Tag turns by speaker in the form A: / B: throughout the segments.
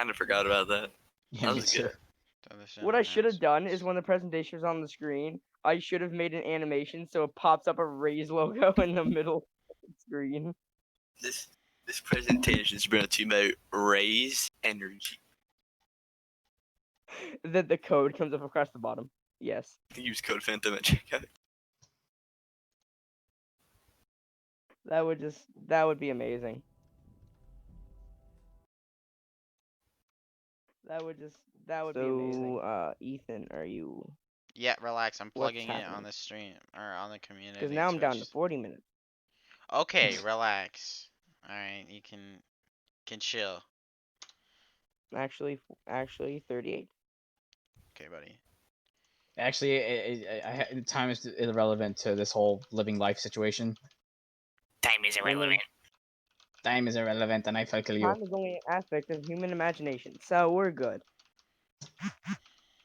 A: kind of forgot about that.
B: Yeah,
A: That
B: me
A: was
B: too.
A: good.
C: What I should have done is when the presentation was on the screen, I should have made an animation so it pops up a Raise logo in the middle of the screen.
A: This presentation is brought to you by Raise Energy.
C: Then the code comes up across the bottom. Yes.
A: Use code Phantom at checkout.
C: That would be amazing. That would be amazing. So, Ethan, are you?
D: Yeah, relax. I'm plugging it on
C: happening?
D: the stream or on the community.
C: Because now I'm down to
D: Twitch.
C: 40 minutes.
D: Okay, relax. All right, you can chill.
C: Actually 38.
D: Okay, buddy.
B: Actually, time is irrelevant to this whole living life situation.
A: Time is irrelevant.
B: Time is irrelevant, and I feel kill you.
C: Time is only an aspect of human imagination, so we're good.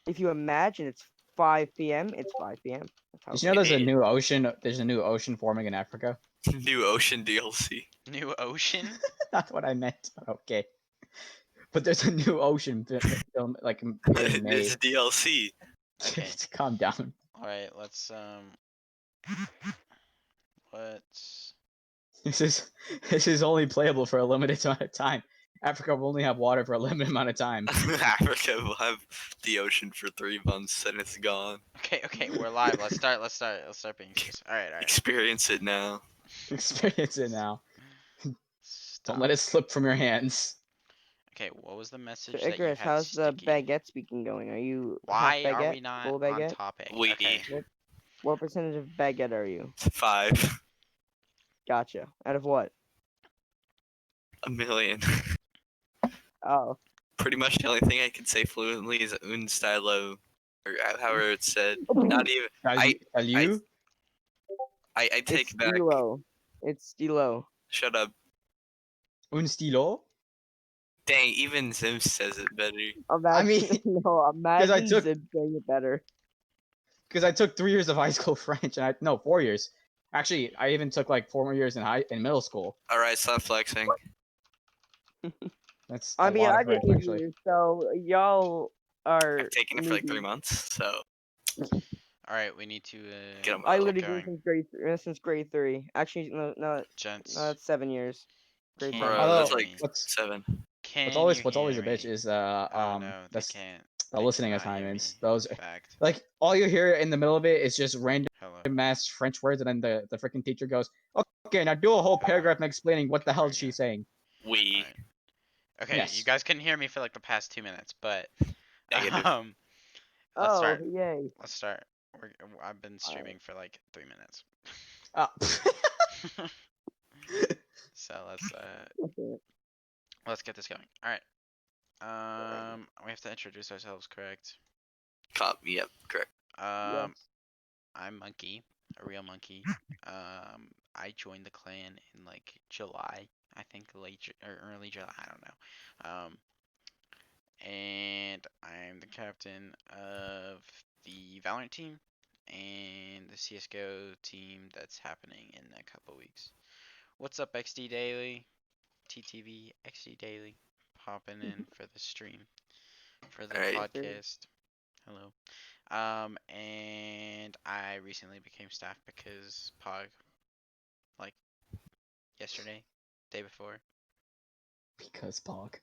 C: If you imagine it's 5 p.m., it's 5 p.m.
B: Did you know there's a new ocean? There's a new ocean forming in Africa.
A: New ocean DLC.
D: New ocean?
B: That's what I meant. Okay. But there's a new ocean film like being made.
A: It's DLC.
D: Okay.
B: Calm down.
D: All right, let's
B: This is only playable for a limited amount of time. Africa will only have water for a limited amount of time.
A: Africa will have the ocean for 3 months and it's gone.
D: Okay, we're live. Let's start being serious. All right.
A: Experience it now.
B: Experience it now.
D: Stop.
B: Don't let it slip from your hands.
D: Okay, what was the message
C: So,
D: that you
C: Icarus,
D: had
C: how's the
D: sticky?
C: baguette speaking going? Are you
D: Why
C: half baguette,
D: are we not
C: full
D: on
C: baguette?
D: topic?
A: We.
D: Okay.
C: What percentage of baguette are you?
A: 5.
C: Gotcha. Out of what?
A: 1 million.
C: Oh.
A: Pretty much the only thing I can say fluently is Unstylo, or however it's said. Not even. I take
C: It's
A: back.
C: Stilo. It's Stilo.
A: Shut up.
B: Un stilo?
A: Dang, even Zim says it better.
C: Imagine, imagine
B: took-
C: Zib saying it better.
B: Because I took 3 years of high school French, and 4 years. Actually, I even took like 4 more years in middle school.
A: All right, stop flexing.
B: That's
C: I
B: a
C: mean,
B: lot
C: I
B: of
C: did
B: French,
C: 8
B: actually.
C: years, so y'all are.
A: I've taken it for like 3
C: newbies.
A: months, so.
D: All right, we need to
A: Get 'em
C: I
A: out.
C: literally did since grade 3. Actually, no,
D: Gents.
C: that's 7 years. Grade
D: Can
C: 7.
A: Bro, that's
D: you
A: like
D: hear me?
A: 7.
D: Can
B: What's
D: you
B: always
D: hear
B: a bitch
D: me?
B: is
D: Oh no, they
B: that's
D: can't.
B: the
D: They
B: listening
D: cannot hear
B: assignments.
D: me.
B: Those
D: Fact.
B: like all you hear in the middle of it is just random
D: Hello.
B: ass French words, and then the freaking teacher goes, "Okay, now do a whole paragraph and explaining what the hell she's saying."
A: We.
D: Alright. Okay,
B: Yes.
D: you guys couldn't hear me for like the past 2 minutes, but
A: Negative.
D: let's start.
C: Yay.
D: Let's start. I've been streaming for like 3 minutes. So let's get this going. All right. We have to introduce ourselves, correct?
A: Yep, correct.
C: Yes.
D: I'm Monkey, a real monkey. I joined the clan in like July, I think late or early July, I don't know. And I'm the captain of the Valorant team and the CS:GO team that's happening in a couple weeks. What's up, XD Daily? TTV XD Daily, popping in for the stream, for the
A: Alright.
D: podcast. Hello. And I recently became staff because Pog, like yesterday, day before.
B: Because Pog.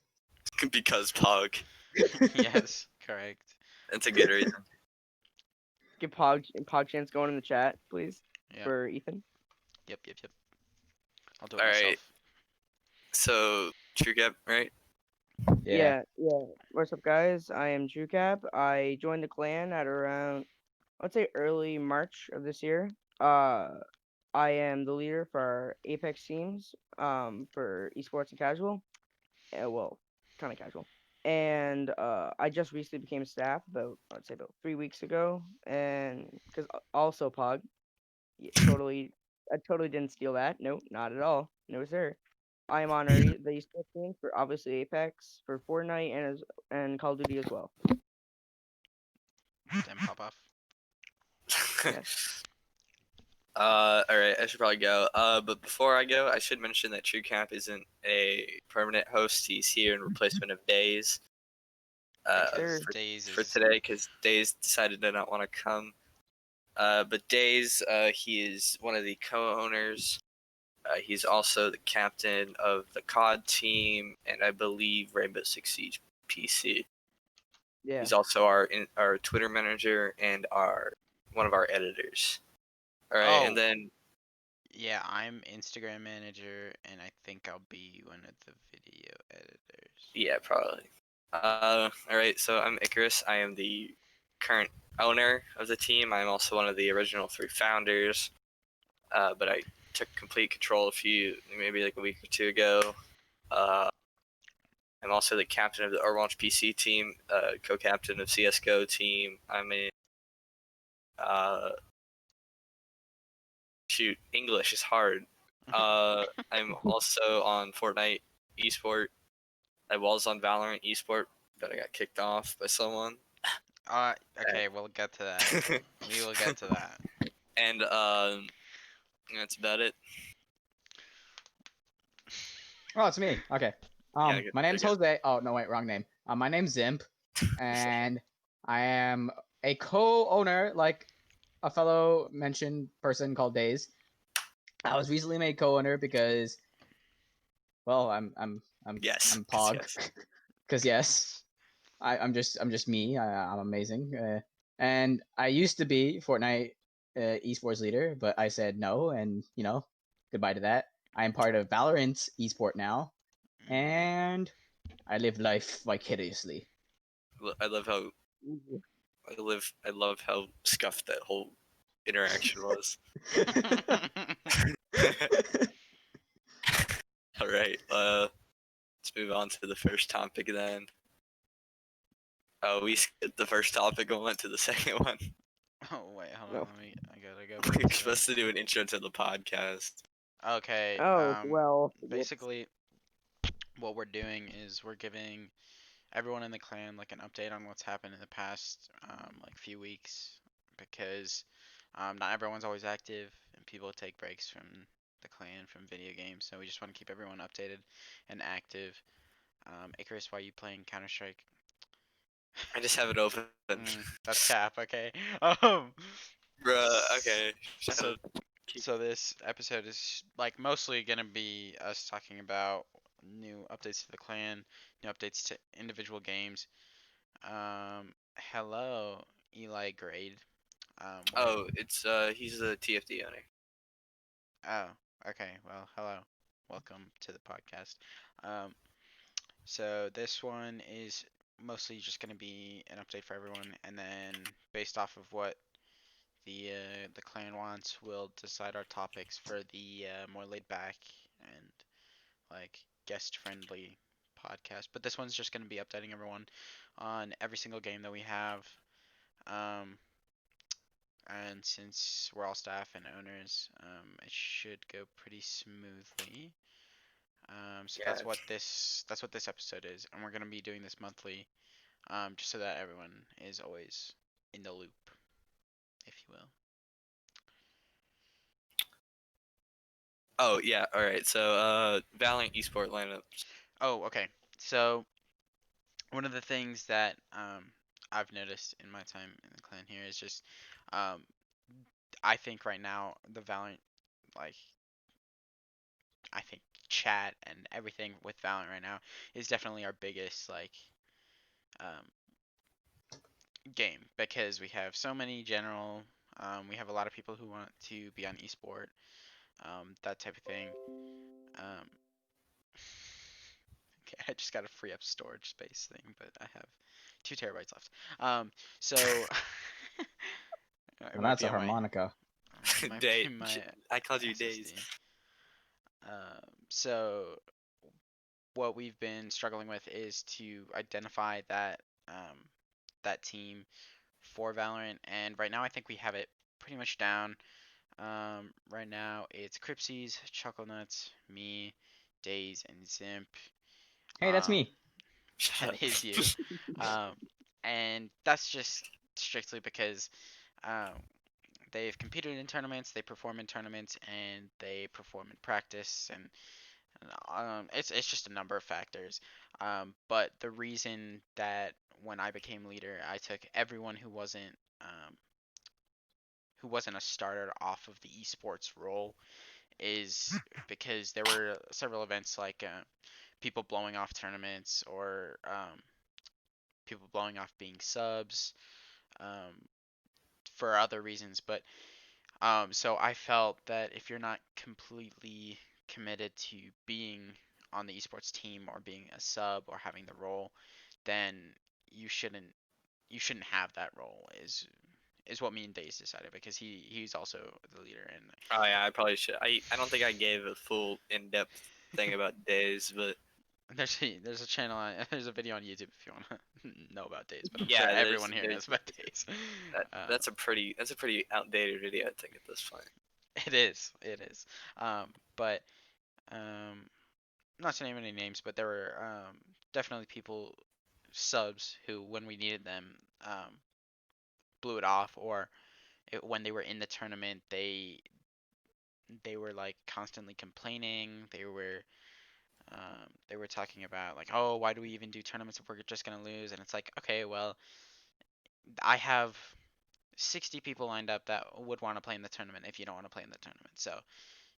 A: Because Pog.
D: Yes, correct.
A: That's a good reason.
C: Get PogChance going in the chat, please,
D: Yep.
C: for Ethan.
D: Yep. I'll do it
A: Alright.
D: myself.
A: So, TrueCap, right?
C: Yeah. What's up, guys? I am DrewCap. I joined the clan at around, I'd say, early March of this year. I am the leader for our Apex teams, for esports and casual. Well, kind of casual. And I just recently became staff I'd say about 3 weeks ago. And because also Pog, I totally didn't steal that. No, not at all. No, sir. I am on the esports team for obviously Apex, for Fortnite, and Call of Duty as well.
D: Then pop off.
C: Yes.
A: Alright, I should probably go. But before I go, I should mention that TrueCap isn't a permanent host. He's here in replacement of Days.
C: Sure.
D: Days
A: For
D: is
A: today, because Days decided to not want to come. But Days, he is one of the co-owners. He's also the captain of the COD team, and I believe Rainbow Six Siege PC.
C: Yeah.
A: He's also our Twitter manager and one of our editors. All right, and
D: Oh.
A: then
D: yeah, I'm Instagram manager, and I think I'll be one of the video editors.
A: yeah, probably. All right, so I'm Icarus. I am the current owner of the team. I'm also one of the original 3 founders. But I took complete control maybe like a week or 2 ago. I'm also the captain of the Overwatch PC team, co-captain of CS:GO team. I'm in. Shoot, English is hard. I'm also on Fortnite Esport. I was on Valorant Esport, but I got kicked off by someone.
D: Okay, we'll get to that. We will get to that.
A: And that's about it.
B: Oh, it's me. Okay.
A: Yeah,
B: My name's
A: there you
B: Jose. Oh no, wait, wrong name. My name's Zimp, and I am a co-owner, like a fellow mentioned person called Days. I was recently made co-owner because, well, I'm
A: Yes,
B: Pog,
A: yes.
B: because yes, I'm just me. I'm amazing. And I used to be Fortnite esports leader, but I said no, and goodbye to that. I am part of Valorant's esport now, and I live life vicariously.
A: I love how I love how scuffed that whole interaction was. All right. Let's move on to the first topic then. Oh, we skipped the first topic and went to the second one.
D: Oh wait, hold
C: No.
D: on. I gotta go
A: We
D: back
A: were
D: to
A: supposed to do an intro to the podcast.
D: Okay.
C: Oh well.
D: Basically, what we're doing is we're giving everyone in the clan like an update on what's happened in the past like few weeks because not everyone's always active and people take breaks from the clan from video games, so we just want to keep everyone updated and active. Icarus, why are you playing Counter Strike?
A: I just have it open.
D: That's cap, okay. Um,
A: Bruh, okay.
D: so so this episode is like mostly gonna be us talking about new updates to the clan, new updates to individual games. Hello, Eli Grade.
A: Oh, it's he's the TFD owner.
D: Oh, okay. Well, hello. Welcome to the podcast. Um, so this one is mostly just gonna be an update for everyone, and then based off of what the clan wants, we'll decide our topics for the more laid back and like guest friendly podcast. But this one's just gonna be updating everyone on every single game that we have. Um, and since we're all staff and owners, it should go pretty smoothly. So
A: Yeah.
D: that's what this episode is, and we're gonna be doing this monthly, just so that everyone is always in the loop, if you will.
A: Oh yeah. All right. So Valorant Esports Lineup.
D: Oh, okay. So one of the things that I've noticed in my time in the clan here is just um, I think right now the Valorant like I think chat and everything with Valorant right now is definitely our biggest like um, game because we have so many general. We have a lot of people who want to be on esport, that type of thing. Um, okay, I just got to free up storage space thing, but I have 2 terabytes left. So it
B: And
D: might
B: that's
D: be
B: a
D: on my
B: harmonica.
D: it might
A: Day.
D: be my
A: I called you
D: SSD.
A: Days.
D: So what we've been struggling with is to identify that team for Valorant, and right now I think we have it pretty much down. Right now it's Cripsies, Chucklenuts, me, Days, and Zimp.
B: Hey, that's
D: Um,
B: me.
A: Shut
D: that
A: up.
D: is you. Um, and that's just strictly because um, they've competed in tournaments, they perform in tournaments, and they perform in practice, and it's just a number of factors. But the reason that when I became leader, I took everyone who wasn't a starter off of the esports role is because there were several events like people blowing off tournaments or people blowing off being subs um, for other reasons. But so I felt that if you're not completely committed to being on the esports team or being a sub or having the role, then you shouldn't you shouldn't have that role. Is what me and Days decided because he's also the leader and
A: Oh yeah, I probably should. I don't think I gave a full in-depth thing about Days, but
D: there's a channel there's a video on YouTube if you want to know about Days, but I'm sure
A: yeah,
D: everyone here knows about Days.
A: that's a pretty outdated video, I think, at this point.
D: It is. But not to name any names, but there were definitely people subs who when we needed them blew it off or when they were in the tournament they were like constantly complaining. They were talking about like, oh, why do we even do tournaments if we're just gonna lose? And it's like, okay, well, I have 60 people lined up that would want to play in the tournament if you don't want to play in the tournament. So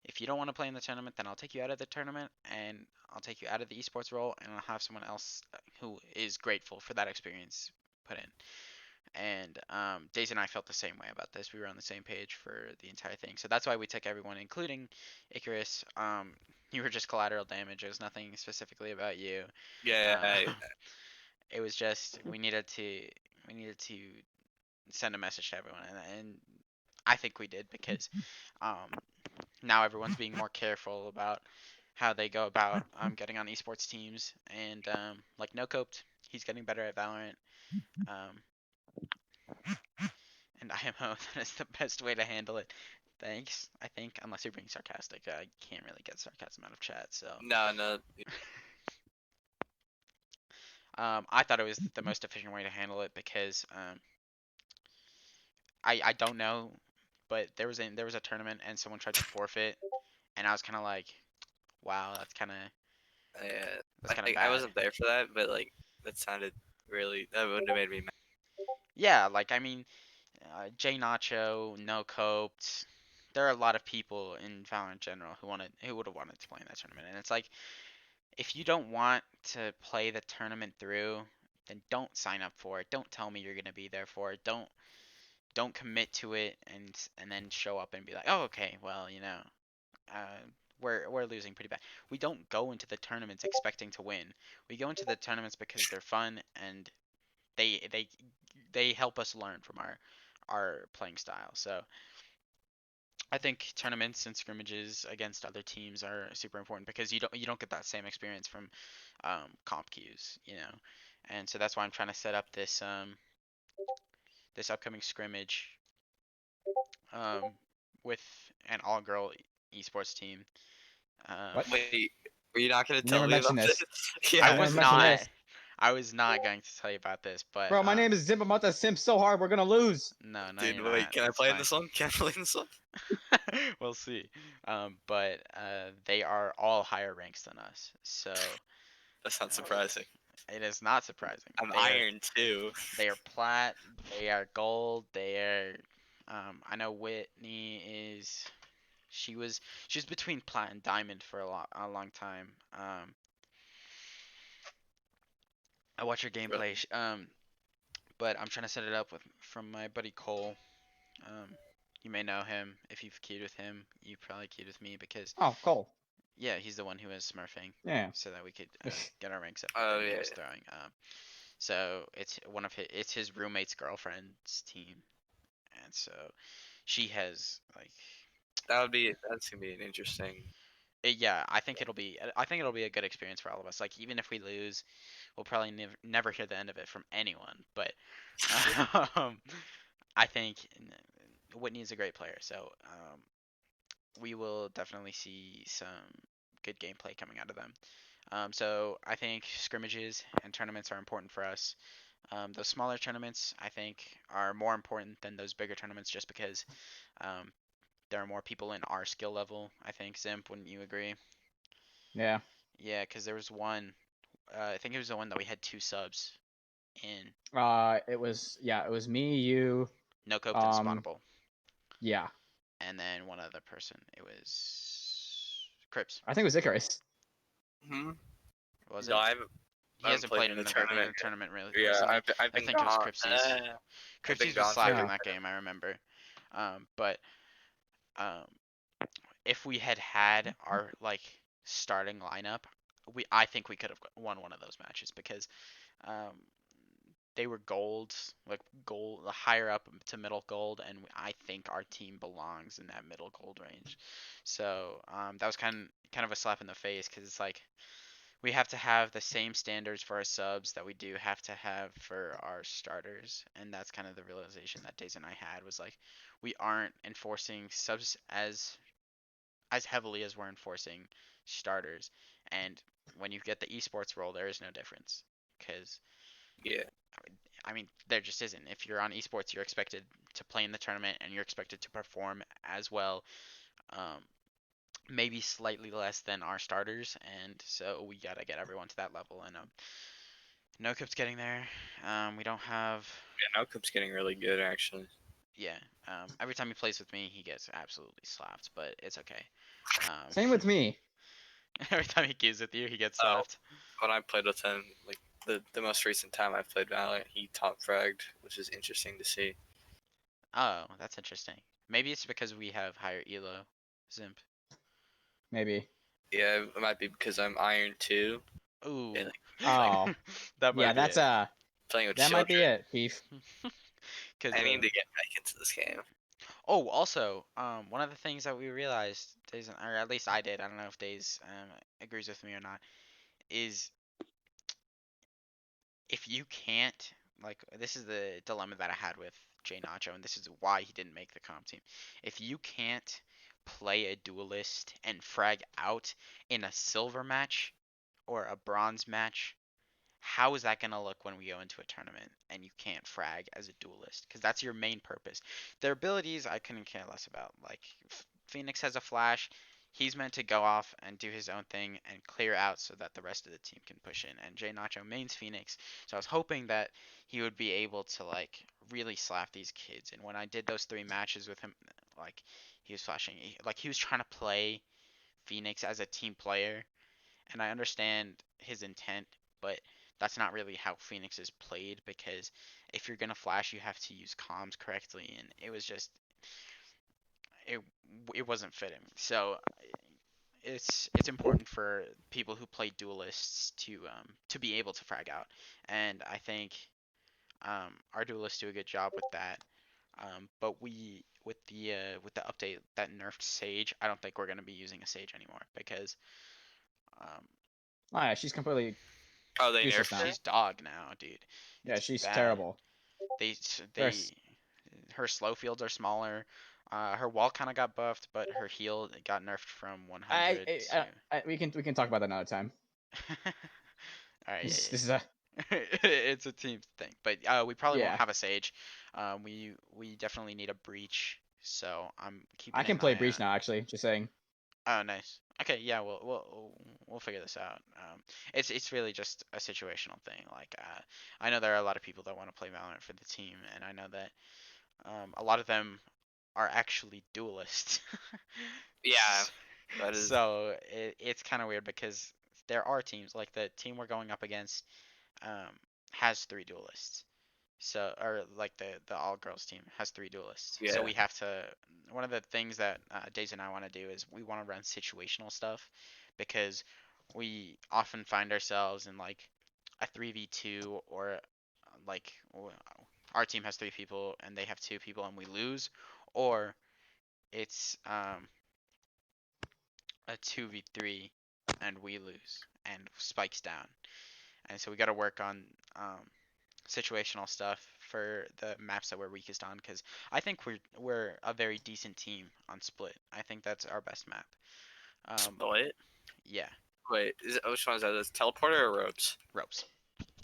D: if you don't want to play in the tournament, then I'll take you out of the tournament and I'll take you out of the esports role and I'll have someone else who is grateful for that experience put in. And Daisy and I felt the same way about this. We were on the same page for the entire thing. So that's why we took everyone, including Icarus. You were just collateral damage. It was nothing specifically about you.
A: Yeah,
D: It was just we needed to send a message to everyone, and I think we did because now everyone's being more careful about how they go about getting on esports teams. And like No Coped, he's getting better at Valorant. Um, and IMO, that is the best way to handle it. Thanks, I think, unless you're being sarcastic. I can't really get sarcasm out of chat, so.
A: no.
D: I thought it was the most efficient way to handle it because I don't know, but there was a tournament and someone tried to forfeit, and I was kind of like, wow, that's kind of
A: I
D: bad.
A: wasn't there for that, but like that would have made me mad.
D: Yeah, like I mean, Jay Nacho, No Coped. There are a lot of people in Valorant in general who would have wanted to play in that tournament, and it's like if you don't want to play the tournament through, then don't sign up for it. Don't tell me you're gonna be there for it. Don't commit to it and then show up and be like, oh okay, well uh, we're losing pretty bad. We don't go into the tournaments expecting to win. We go into the tournaments because they're fun and they they they help us learn from our playing style. So I think tournaments and scrimmages against other teams are super important because you don't get that same experience from comp queues, and so that's why I'm trying to set up this upcoming scrimmage with an all-girl esports team.
B: What?
A: Wait, were you not gonna
B: You
A: tell
B: never
A: me about
B: mentioned
A: this?
B: this.
A: Yeah.
D: I
B: You never
D: was
B: mentioned
D: not.
B: this.
D: I was not going to tell you about this, but
B: Bro, my name is Zim. I'm about to simp so hard we're gonna lose.
D: no,
A: Dude,
D: you're
A: wait,
D: not.
A: can I
D: That's
A: play in
D: fine.
A: this one? Can I play in this one?
D: We'll see. But they are all higher ranks than us, so
A: That's not surprising.
D: it is not surprising.
A: I'm iron too.
D: They are plat. They are gold. They are. I know Whitney is. She was between plat and diamond for a long time. I watch her gameplay. But I'm trying to set it up from my buddy Cole. Um, you may know him if you've queued with him. You probably queued with me because
B: Oh, Cole.
D: yeah, he's the one who was smurfing,
B: Yeah.
D: so that we could get our ranks up.
A: Oh,
D: That he
A: yeah,
D: was
A: yeah.
D: throwing. So it's his roommate's girlfriend's team, and so she has like
A: That's gonna be an interesting.
D: yeah. I think it'll be a good experience for all of us. Like even if we lose, we'll probably never hear the end of it from anyone. But um, I think Whitney is a great player, so we will definitely see some good gameplay coming out of them. So I think scrimmages and tournaments are important for us. Those smaller tournaments, I think, are more important than those bigger tournaments just because um, there are more people in our skill level, I think. Zimp, wouldn't you agree?
B: Yeah.
D: Yeah, because there was one, I think it was the one that we had 2 subs in.
B: It was me, you,
D: No coped and
B: um,
D: spawnable.
B: yeah.
D: And then one other person. It was Crips.
B: I think it was Icarus.
A: Hmm.
D: Was
A: No,
D: it?
A: I haven't,
D: He hasn't
A: played
D: played
A: in the
D: in
A: tournament.
D: a tournament
A: Yeah,
D: recently.
A: I've
D: I
A: been
D: think it was
A: gone.
D: Cripsies.
A: I've been
D: Cripsies was
A: gone for
D: slapping
B: Yeah.
D: that game, I remember. But um, if we had had our like starting lineup, I think we could have won one of those matches because um, they were gold, like gold, higher up to middle gold, and I think our team belongs in that middle gold range. So that was kind of a slap in the face because it's like we have to have the same standards for our subs that we do have to have for our starters, and that's kind of the realization that Days and I had was like we aren't enforcing subs as heavily as we're enforcing starters, and when you get the esports role, there is no difference because
A: yeah,
D: I mean, there just isn't. If you're on esports, you're expected to play in the tournament and you're expected to perform as well, um, maybe slightly less than our starters, and so we gotta get everyone to that level. And no Cup's getting there. We don't have.
A: yeah. Nocup's getting really good actually.
D: Yeah. Every time he plays with me, he gets absolutely slapped, but it's okay.
B: Same with me.
D: Every time he queues with you, he gets
A: Oh,
D: slapped.
A: when I played with him, like the most recent time I played Valorant, he top fragged, which is interesting to see.
D: Oh, that's interesting. Maybe it's because we have higher elo. Zimp.
B: Maybe.
A: Yeah, it might be because I'm Iron 2 and
D: Ooh.
A: like playing
B: Oh,
D: That
B: yeah.
D: might be
B: That's
D: it.
A: playing with
B: that might be
A: children.
B: it, Beef.
D: Because
A: I need to get back into this game.
D: oh, also, one of the things that we realized, Days, or at least I did, I don't know if Days agrees with me or not, is if you can't, like, this is the dilemma that I had with Jay Nacho, and this is why he didn't make the comp team. If you can't play a duelist and frag out in a silver match or a bronze match, how is that going to look when we go into a tournament and you can't frag as a duelist? Because that's your main purpose. Their abilities, I couldn't care less about. Like, Phoenix has a flash. He's meant to go off and do his own thing and clear out so that the rest of the team can push in. And Jay Nacho mains Phoenix, so I was hoping that he would be able to like really slap these kids. And when I did those 3 matches with him, like he was flashing, like he was trying to play Phoenix as a team player, and I understand his intent, but that's not really how Phoenix is played because if you're gonna flash, you have to use comms correctly, and it was just it it wasn't fitting. So it's important for people who play duelists to be able to frag out, and I think our duelists do a good job with that. But we with the update that nerfed Sage, I don't think we're gonna be using a Sage anymore because um,
B: Oh yeah, she's completely
A: Oh, they
B: useless
A: nerfed
B: now.
A: her?
D: she's dog now, dude.
B: Yeah,
D: It's
B: she's
D: bad.
B: terrible.
D: They s-
B: There's
D: they her slow fields are smaller. Her wall kind of got buffed, but her heal got nerfed from 100 to.
B: we can talk about that another time.
D: All right,
B: This is a
D: yeah. It's a team thing, but we probably won't
B: yeah.
D: have a Sage. We definitely need a breach, so I'm
B: I
D: keeping
B: can
D: an
B: play
D: eye
B: Breach
D: on.
B: now. Actually, just saying.
D: Oh, nice. Okay, yeah, we'll figure this out. It's really just a situational thing. Like, I know there are a lot of people that want to play Valorant for the team, and I know that a lot of them are actually duelists.
A: Yeah, that is.
D: So it's kind of weird because there are teams like the team we're going up against um, has 3 duelists. So or like the all girls team has 3 duelists. So
A: Yeah.
D: we have to. One of the things that Days and I want to do is we want to run situational stuff because we often find ourselves in like a 3v2 or like our team has 3 people and they have 2 people and we lose, or it's a 2v3 and we lose and spikes down. And so we got to work on situational stuff for the maps that we're weakest on because I think we're a very decent team on Split. I think that's our best map. Um,
A: Split?
D: yeah.
A: Wait, which one is that? Is teleporter or ropes?
D: Ropes.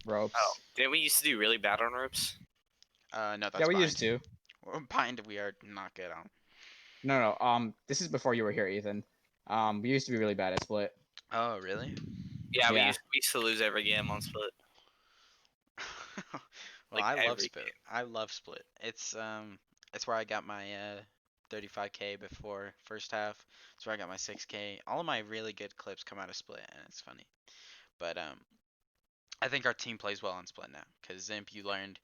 B: Ropes.
A: Oh, didn't we used to do really bad on ropes?
D: No, that's
B: Yeah, we
D: bind.
B: used to.
D: Bind we are not good on.
B: No. This is before you were here, Ethan. We used to be really bad at split.
D: Oh, really?
A: Yeah, we
B: Yeah.
A: used to lose every game on split.
D: Well,
A: Like
D: I love
A: every
D: split.
A: game.
D: I love split. It's where I got my 35K before first half. It's where I got my 6K. All of my really good clips come out of split, and it's funny. But I think our team plays well on split now, cause Zimp, you learned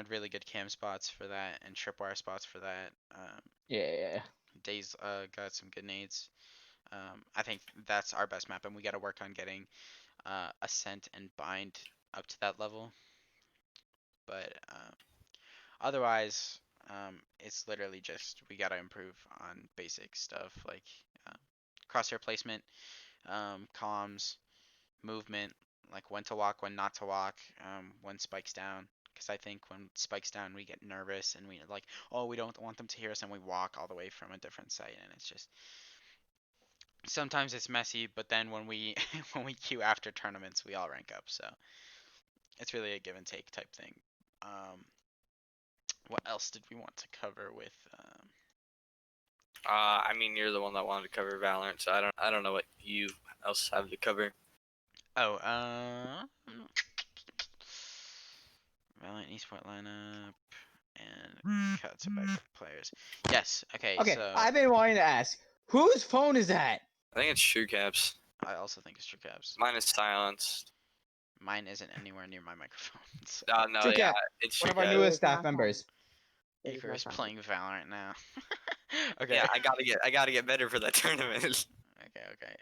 D: really good cam spots for that and tripwire spots for that.
B: Yeah.
D: Days got some good nades. I think that's our best map, and we got to work on getting Ascent and Bind up to that level. But otherwise, it's literally just we gotta improve on basic stuff like crosshair placement, comms, movement, like when to walk, when not to walk, when spikes down. Because I think when spikes down, we get nervous and we like, oh, we don't want them to hear us, and we walk all the way from a different site, and it's just sometimes it's messy. But then when we when we queue after tournaments, we all rank up. So it's really a give and take type thing. What else did we want to cover with?
A: I mean, you're the one that wanted to cover Valorant, so I don't know what you else have to cover.
D: Oh, Valiant Esport Lineup and cuts back players. Yes. Okay.
B: Okay,
D: So
B: I've been wanting to ask, whose phone is that?
A: I think it's True Caps.
D: I also think it's True Caps.
A: Mine is silenced.
D: Mine isn't anywhere near my microphone. So
A: No,
B: True
A: yeah,
B: Cap,
A: it's
B: one
A: True
B: of our
A: Caps.
B: newest
C: It's not
B: staff members.
C: It is not
D: Icarus
C: silenced.
D: playing Valorant now. Okay.
A: Yeah, I gotta get better for that tournament.
D: Okay.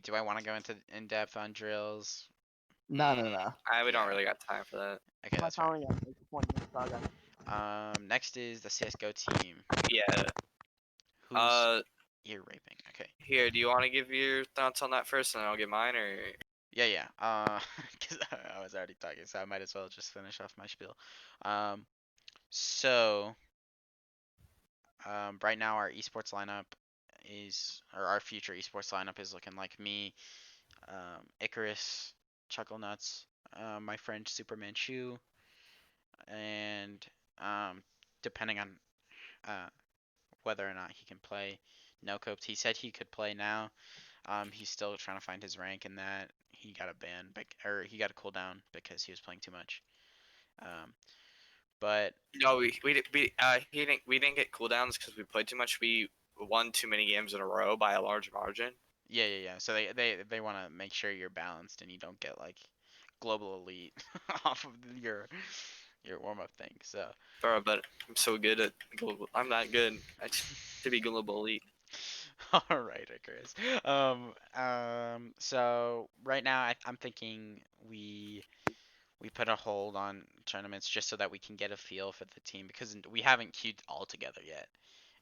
D: Do I want to go into in depth on drills?
B: No.
A: We don't
D: Yeah.
A: really got time for that.
D: Okay,
C: My
D: that's fine.
C: phone, yeah, it's a point in saga.
D: Next is the CS:GO team.
A: Yeah.
D: Who's ear raping? Okay.
A: Here, do you want to give your thoughts on that first, and then I'll give mine, or?
D: Yeah. Because I was already talking, so I might as well just finish off my spiel. So, right now our esports lineup or our future esports lineup is looking like me, Icarus, Chuckle Nuts, my friend Superman Chu, and depending on uh, whether or not he can play, no coped. He said he could play now. He's still trying to find his rank in that. He got a ban, or he got a cooldown because he was playing too much. But
A: No, we didn't get cooldowns because we played too much. We won too many games in a row by a large margin.
D: yeah. So they want to make sure you're balanced and you don't get like global elite off of your warm up thing. So
A: Bro, but I'm so good at global. I'm not good. I should be global elite.
D: all right, Icarus. So right now I'm thinking we put a hold on tournaments just so that we can get a feel for the team because we haven't queued all together yet.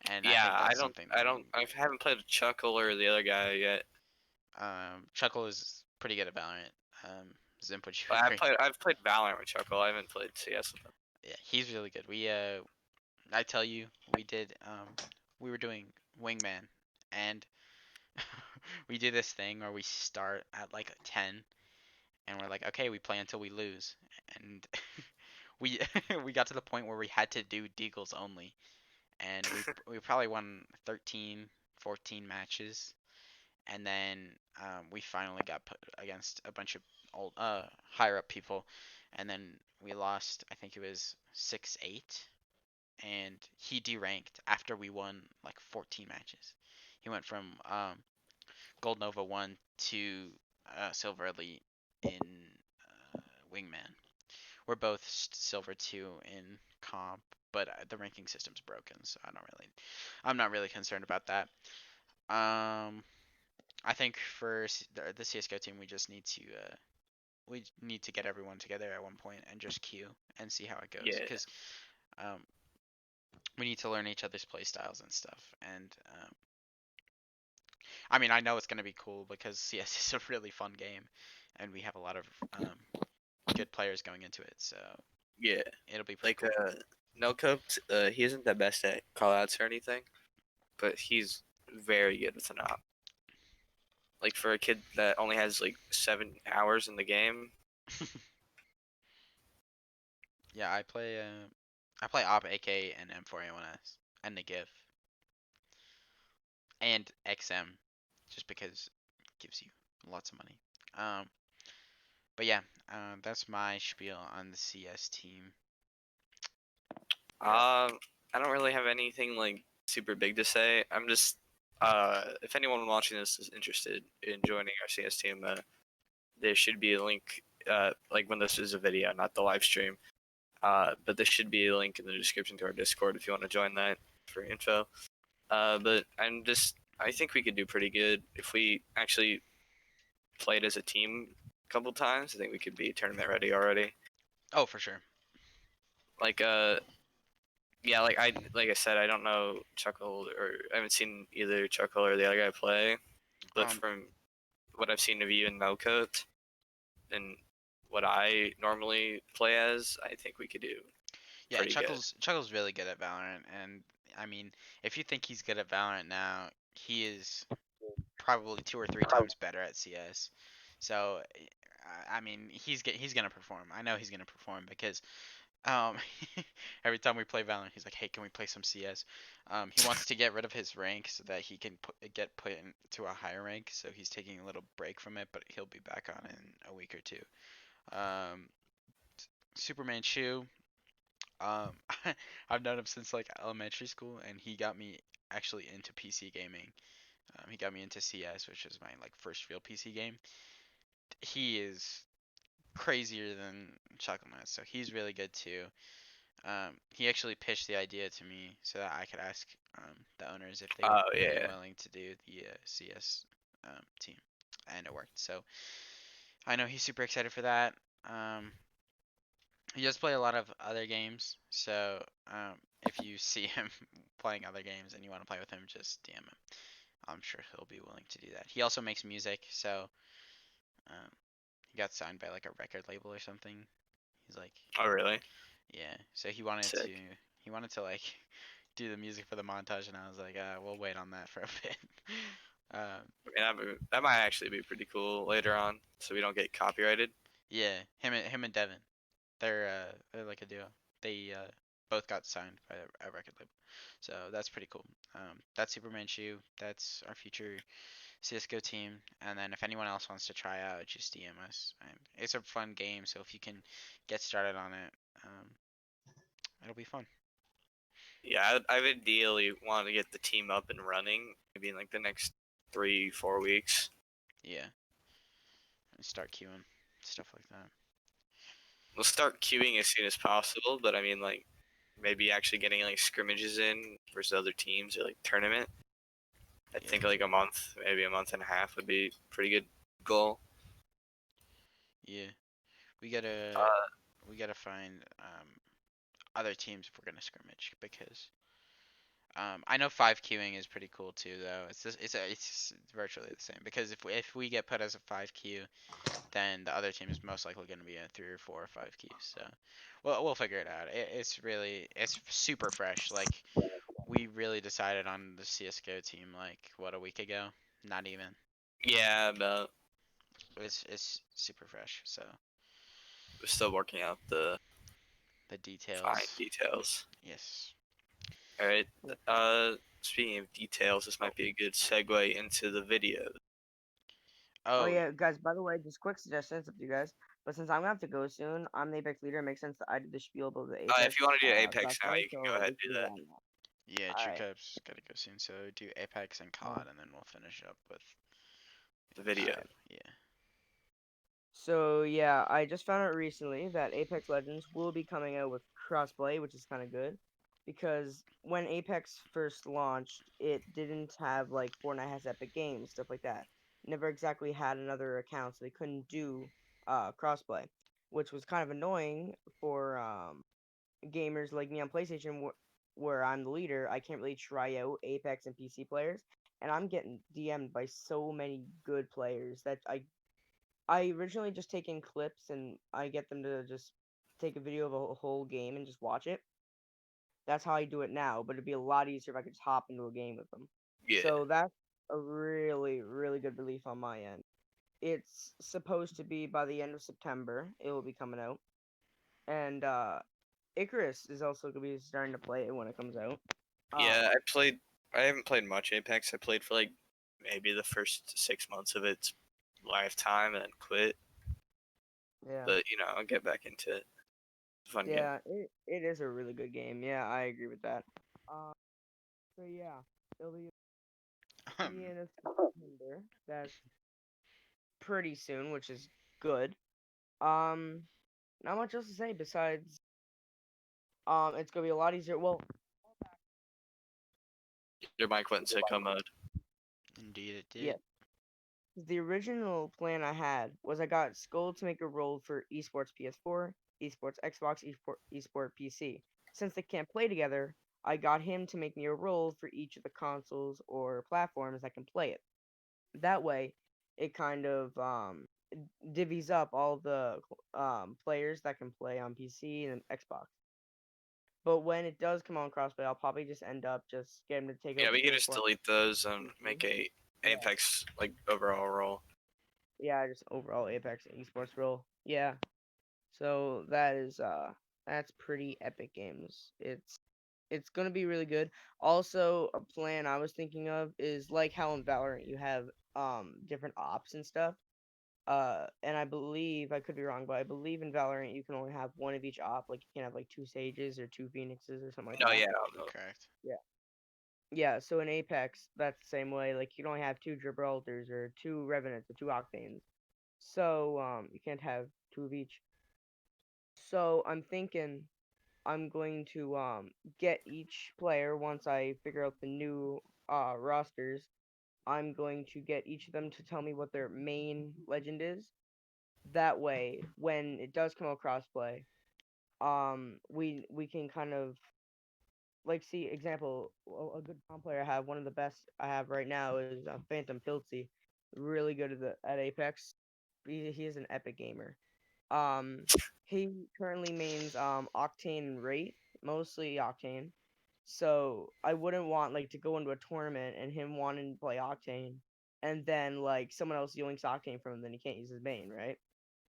D: And I
A: Yeah,
D: think that's something that
A: I haven't played a Chuckle or the other guy yet.
D: Chuckle is pretty good at Valorant. Zimp, would you
A: But
D: agree?
A: I've played Valorant with Chuckle. I haven't played CS with him.
D: Yeah, he's really good. I tell you, we were doing Wingman, and we do this thing where we start at like 10, and we're like, okay, we play until we lose, and we we got to the point where we had to do Deagles only, and we probably won 13, 14 matches, and then we finally got put against a bunch of old higher up people, and then we lost. I think it was 6-8, and he deranked after we won like 14 matches. He went from Gold Nova 1 to Silver Elite in Wingman. We're both Silver 2 in comp, but the ranking system's broken, so I'm not really concerned about that. I think for the CS:GO team, we need to get everyone together at one point and just queue and see how it goes.
A: Yeah.
D: Because we need to learn each other's play styles and stuff. And I mean, I know it's gonna be cool because CS is a really fun game, and we have a lot of good players going into it. So
A: Yeah.
D: it'll be pretty
A: Like
D: cool.
A: no coped. He isn't the best at callouts or anything, but he's very good with an op. Like for a kid that only has like 7 hours in the game.
D: Yeah, I play Op AK and M4A1S and the GIF and XM, just because it gives you lots of money. But yeah, that's my spiel on the CS team.
A: I don't really have anything like super big to say. I'm just if anyone watching this is interested in joining our CS team, there should be a link like when this is a video, not the live stream. But there should be a link in the description to our Discord if you want to join that for info. But I think we could do pretty good if we actually played as a team a couple times. I think we could be tournament ready already.
D: Oh, for sure.
A: Like yeah, like I said, I don't know Chuckle or I haven't seen either Chuckle or the other guy play, but
D: Um,
A: from what I've seen of you and Melcoat and what I normally play as, I think we could do
D: Yeah,
A: pretty good.
D: Chuckle's really good at Valorant, and I mean, if you think he's good at Valorant now, he is probably 2 or 3 times better at CS. So, I mean, he's gonna perform. I know he's gonna perform because um, every time we play Valorant, he's like, "Hey, can we play some CS?" He wants to get rid of his rank so that he can get put into a higher rank. So he's taking a little break from it, but he'll be back on in a week or two. Um, Superman Shoe. Um, I've known him since like elementary school, and he got me actually into PC gaming. He got me into CS, which was my like first real PC game. He is crazier than Chocolate Nut, so he's really good too. He actually pitched the idea to me so that I could ask the owners if they
A: Oh
D: would be
A: yeah,
D: willing to do the CS team, and it worked. So I know he's super excited for that. Um, he does play a lot of other games, so if you see him playing other games and you want to play with him, just DM him. I'm sure he'll be willing to do that. He also makes music, so um, he got signed by like a record label or something. He's like,
A: oh really?
D: yeah. So
A: Sick.
D: he wanted to like do the music for the montage, and I was like, we'll wait on that for a bit.
A: I mean, that might actually be pretty cool later on, so we don't get copyrighted.
D: Yeah, him and Devin, they're like a duo. They both got signed by a record label, so that's pretty cool. That's Superman Shoe. That's our future CS:GO team. And then if anyone else wants to try out, just DM us. And it's a fun game, so if you can get started on it, it'll be fun.
A: Yeah, I would ideally want to get the team up and running, maybe in like the next 3-4 weeks.
D: Yeah, and start queuing, stuff like that.
A: We'll start queuing as soon as possible, but I mean like maybe actually getting like scrimmages in versus other teams or like tournament. I
D: Yeah,
A: think like a month, maybe a month and a half would be pretty good goal.
D: yeah. We gotta
A: Uh,
D: we gotta find other teams if we're gonna scrimmage because I know 5 queuing is pretty cool too though. It's virtually the same because if we get put as a 5 queue, then the other team is most likely going to be a 3 or 4 or 5 queues. So, we'll figure it out. It's super fresh. Like we really decided on the CS:GO team like what a week ago. Not even.
A: yeah, but
D: It's super fresh. So
A: we're still working out the
D: the
A: fine
D: details.
A: details.
D: Yes.
A: All right. Speaking of details, this might be a good segue into the video.
C: Oh
D: Oh
C: yeah, guys. By the way, just quick suggestion, it's up to you guys. But since I'm gonna have to go soon, I'm the Apex leader. It makes sense that I did the spiel about the
A: If you
C: Apex
A: want to do Apex now,
C: crossplay.
A: you can go
C: So
A: ahead
C: let's
A: and do
C: do
A: that.
C: that now.
D: yeah,
C: All
D: True
C: right.
D: Cup's gotta go soon. So do Apex and
C: Uh,
D: COD, and then we'll finish up with
A: The
D: the
A: video.
D: Yeah.
C: So yeah, I just found out recently that Apex Legends will be coming out with crossplay, which is kind of good, because when Apex first launched, it didn't have like Fortnite has Epic Games, stuff like that. Never exactly had another account, so they couldn't do crossplay, which was kind of annoying for gamers like me on PlayStation, where I'm the leader. I can't really try out Apex and PC players, and I'm getting DM'd by so many good players that I originally just take in clips and I get them to just take a video of a whole game and just watch it. That's how I do it now, but it'd be a lot easier if I could just hop into a game with them.
A: Yeah.
C: So that's a really, really good relief on my end. It's supposed to be by the end of September. It will be coming out, and Icarus is also gonna be starting to play it when it comes out.
A: Yeah, I haven't played much Apex. I played for like maybe the first 6 months of its lifetime and then quit.
C: Yeah.
A: But I'll get back into it. It's a fun game.
C: Yeah, it is a really good game. Yeah, I agree with that. So yeah, it'll be the end of September. That's pretty soon, which is good. Um, Not much else to say besides it's gonna be a lot easier. Well,
A: Your mic went in sicko mode.
D: Indeed, it did.
C: yeah, the original plan I had was I got Skull to make a role for Esports PS4, Esports Xbox, Esport PC. Since they can't play together, I got him to make me a role for each of the consoles or platforms that can play it. That way, it kind of divvies up all the players that can play on PC and Xbox. But when it does come on crossplay, I'll probably just end up just getting to take
A: Yeah,
C: over
A: we can just
C: PS4.
A: delete those and make a Apex like overall role.
C: Yeah, just overall Apex esports role. Yeah. So that's pretty epic games. It's gonna be really good. Also, a plan I was thinking of is like how in Valorant you have different ops and stuff. And I believe I could be wrong, but I believe in Valorant you can only have one of each op. Like you can't have like two Sages or two Phoenixes or something like
A: No,
C: that.
A: yeah,
D: Correct.
C: Yeah, so in Apex, that's the same way. Like you don't have two Gibraltars or two Revenants or two Octanes. So you can't have two of each. So I'm thinking I'm going to get each player once I figure out the new rosters. I'm going to get each of them to tell me what their main legend is. That way, when it does come out crossplay, we can kind of like see example a good comp player I have. One of the best I have right now is Phantom Piltzy, really good at Apex. He is an epic gamer. Um, he currently mains Octane and Rate, mostly Octane. So I wouldn't want like to go into a tournament and him wanting to play Octane, and then like someone else yoinks Octane from him, then he can't use his main, right?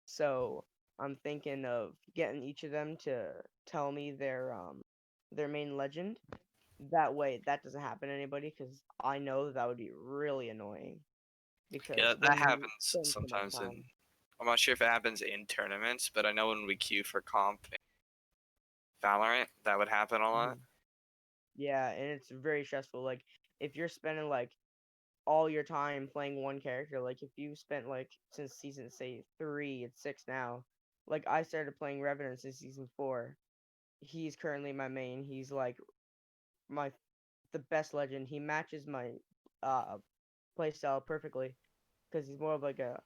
C: So I'm thinking of getting each of them to tell me their main legend. That way, that doesn't happen to anybody because I know that would be really annoying.
A: yeah,
C: Because
A: that
C: when you
A: happens
C: spend so much
A: sometimes.
C: time,
A: I'm not sure if it happens in tournaments, but I know when we queue for comp in Valorant, that would happen a lot.
C: Mhm. Yeah, and it's very stressful. Like if you're spending like all your time playing one character, like if you spent like since season say 3, it's 6 now. Like I started playing Revenant since season 4. He's currently my main. He's like my the best legend. He matches my uh playstyle perfectly because he's more of like a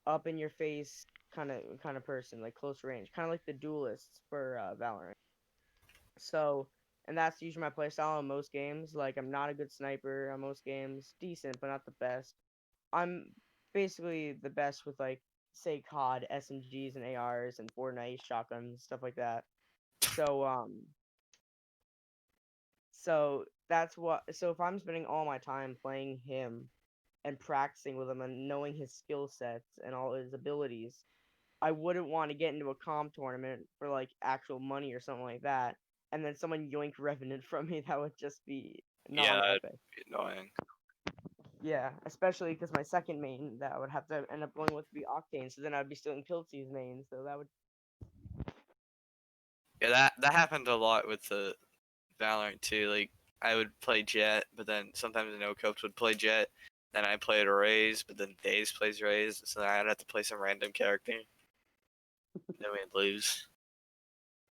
C: up in your face kind of person, like close range, kind of like the duelists for Valorant. So, and that's usually my playstyle in most games. Like I'm not a good sniper on most games, decent but not the best. I'm basically the best with like say COD, SMGs and ARs and Fortnite shotguns, stuff like that. So that's what. So if I'm spending all my time playing him and practicing with him and knowing his skill sets and all his abilities, I wouldn't want to get into a comp tournament for like actual money or something like that, and then someone yoink Revenant from me. That would just be
A: Yeah, that'd
C: non-epic.
A: be annoying.
C: Yeah, especially because my second main that I would have to end up going with would be Octane, so then I'd be stealing Piltsy's main, so that would.
A: Yeah, that happened a lot with the Valorant too. Like I would play Jet, but then sometimes no copes would play Jet. Then I played Raze, but then Daze plays Raze, so then I'd have to play some random character. Then we'd lose.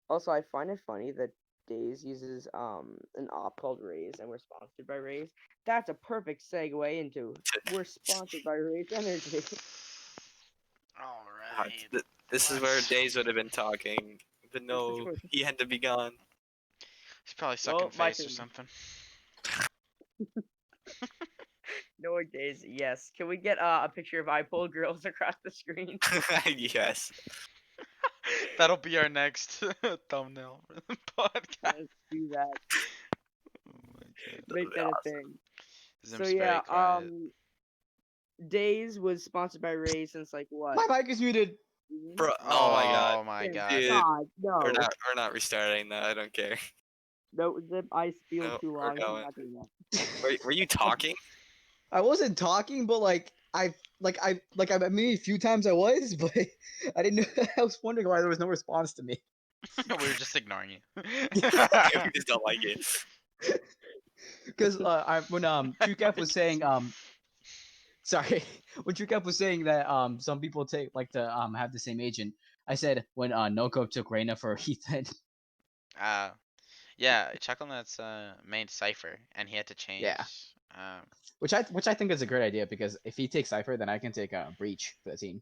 C: Also, I find it funny that Days uses an op called Raze, and we're sponsored by Raze. That's a perfect segue into we're sponsored by Raze Energy.
D: Alright.
A: This is where Daze would have been talking, but no, he had to be gone.
D: He's probably
C: Well,
D: sucking
C: my
D: face or
C: turn.
D: something.
C: No more Days. Yes. Can we get a picture of I pull girls across the screen?
A: Yes.
D: That'll be our next thumbnail for the podcast.
C: Let's do that.
D: Oh my god.
C: Make
A: That'd be
C: that a
A: awesome.
C: thing. So
D: Zim's
C: yeah,
D: very quiet.
C: Days was sponsored by Ray since like what?
B: My mic is muted.
A: Bro, oh my god.
D: Oh my
C: Thank
D: god.
A: Dude,
C: God, no.
A: we're not restarting that. I don't care.
C: No, Zip, I feel
A: No,
C: too
A: we're
C: long. I'm
A: going.
C: not doing that.
A: Were you talking?
B: I wasn't talking, but I maybe a few times I was, but I didn't know. I was wondering why there was no response to me.
D: We were just ignoring you.
A: We just don't like it.
B: Because when TrueCap was saying sorry, when TrueCap was saying that some people like to have the same agent, I said when Noko took Reina for Ethan.
D: Yeah, Chucklenut's made Cypher, and he had to change.
B: Yeah. Which I think is a great idea, because if he takes Cypher, then I can take Breach for the team.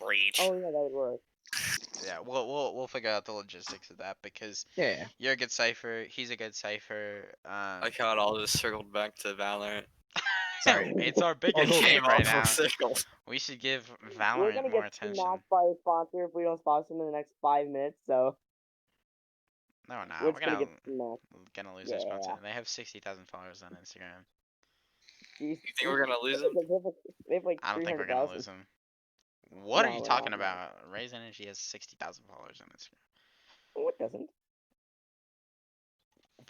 A: Breach.
C: Oh yeah, that would work.
D: Yeah, we'll figure out the logistics of that, because
B: Yeah.
D: you're a good Cypher, he's a good Cypher.
A: Like how it all just circled back to Valorant.
B: Sorry.
D: It's our
A: It
D: biggest
B: go
D: game
A: came
D: right
A: all full
D: now.
A: circle.
D: We should give
C: We're
D: Valorant
C: gonna
D: more
C: get
D: attention.
C: smacked by a sponsor if we don't sponsor them in the next 5 minutes. So
D: No, we're not.
C: we're
D: We're
C: just gonna get smacked.
D: gonna lose
C: Yeah.
D: our sponsor. They have 60,000 followers on Instagram.
C: Jeez.
A: You think we're gonna lose them?
C: They have like
D: I don't think we're
C: 300,000.
D: gonna lose them. What are
C: No,
D: you
C: we're
D: talking
C: not, no.
D: about? Raise Energy has 60,000 followers on Instagram.
C: Oh, it doesn't.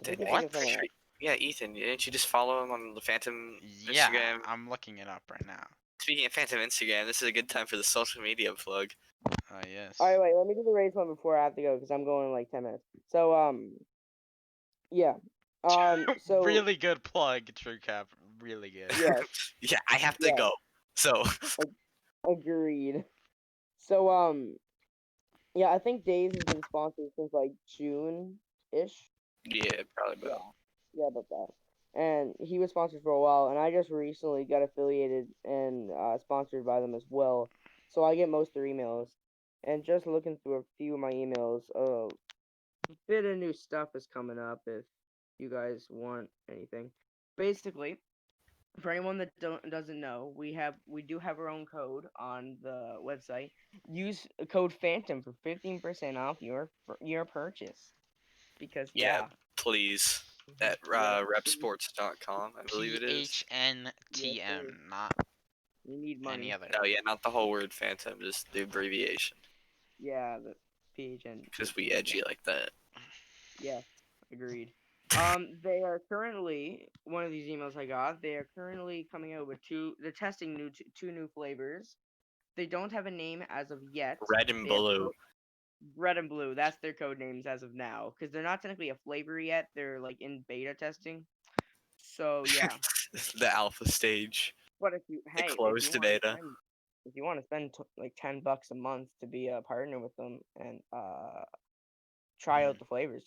A: Didn't
C: What?
A: I'm pretty sure- Yeah, Ethan, didn't you just follow him on the Phantom
D: Yeah,
A: Instagram?
D: I'm looking it up right now.
A: Speaking of Phantom Instagram, this is a good time for the social media plug.
D: Yes.
C: All right, wait. Let me do the race one before I have to go because I'm going in like 10 minutes. So yeah. So
D: Really good plug, TrueCap. Really good.
C: yes,
A: Yeah, I have to
C: Yeah.
A: go. So
C: agreed. So yeah, I think Days has been sponsored since like June-ish.
A: yeah, probably about.
C: Yeah, about that. And he was sponsored for a while, and I just recently got affiliated and sponsored by them as well. So I get most of their emails. And just looking through a few of my emails, a bit of new stuff is coming up if you guys want anything. Basically, for anyone that doesn't know, we do have our own code on the website. Use code Phantom for 15% off your purchase. Because
A: Yeah, please. At repsports.com, I believe it is.
D: PHNTM, not
C: you need money.
D: any other.
A: No, yeah, not the whole word Phantom, just the abbreviation.
C: Yeah, the PHN.
A: Because we edgy like that.
C: Yes, agreed. They are currently one of these emails I got. They are currently coming out with they're testing two new flavors. They don't have a name as of yet.
A: Red and blue.
C: Red and blue. That's their code names as of now, because they're not technically a flavor yet. They're like in beta testing. So yeah.
A: The alpha stage.
C: But if you
A: It closed to beta.
C: if you want to spend like $10 a month to be a partner with them and try out the flavors,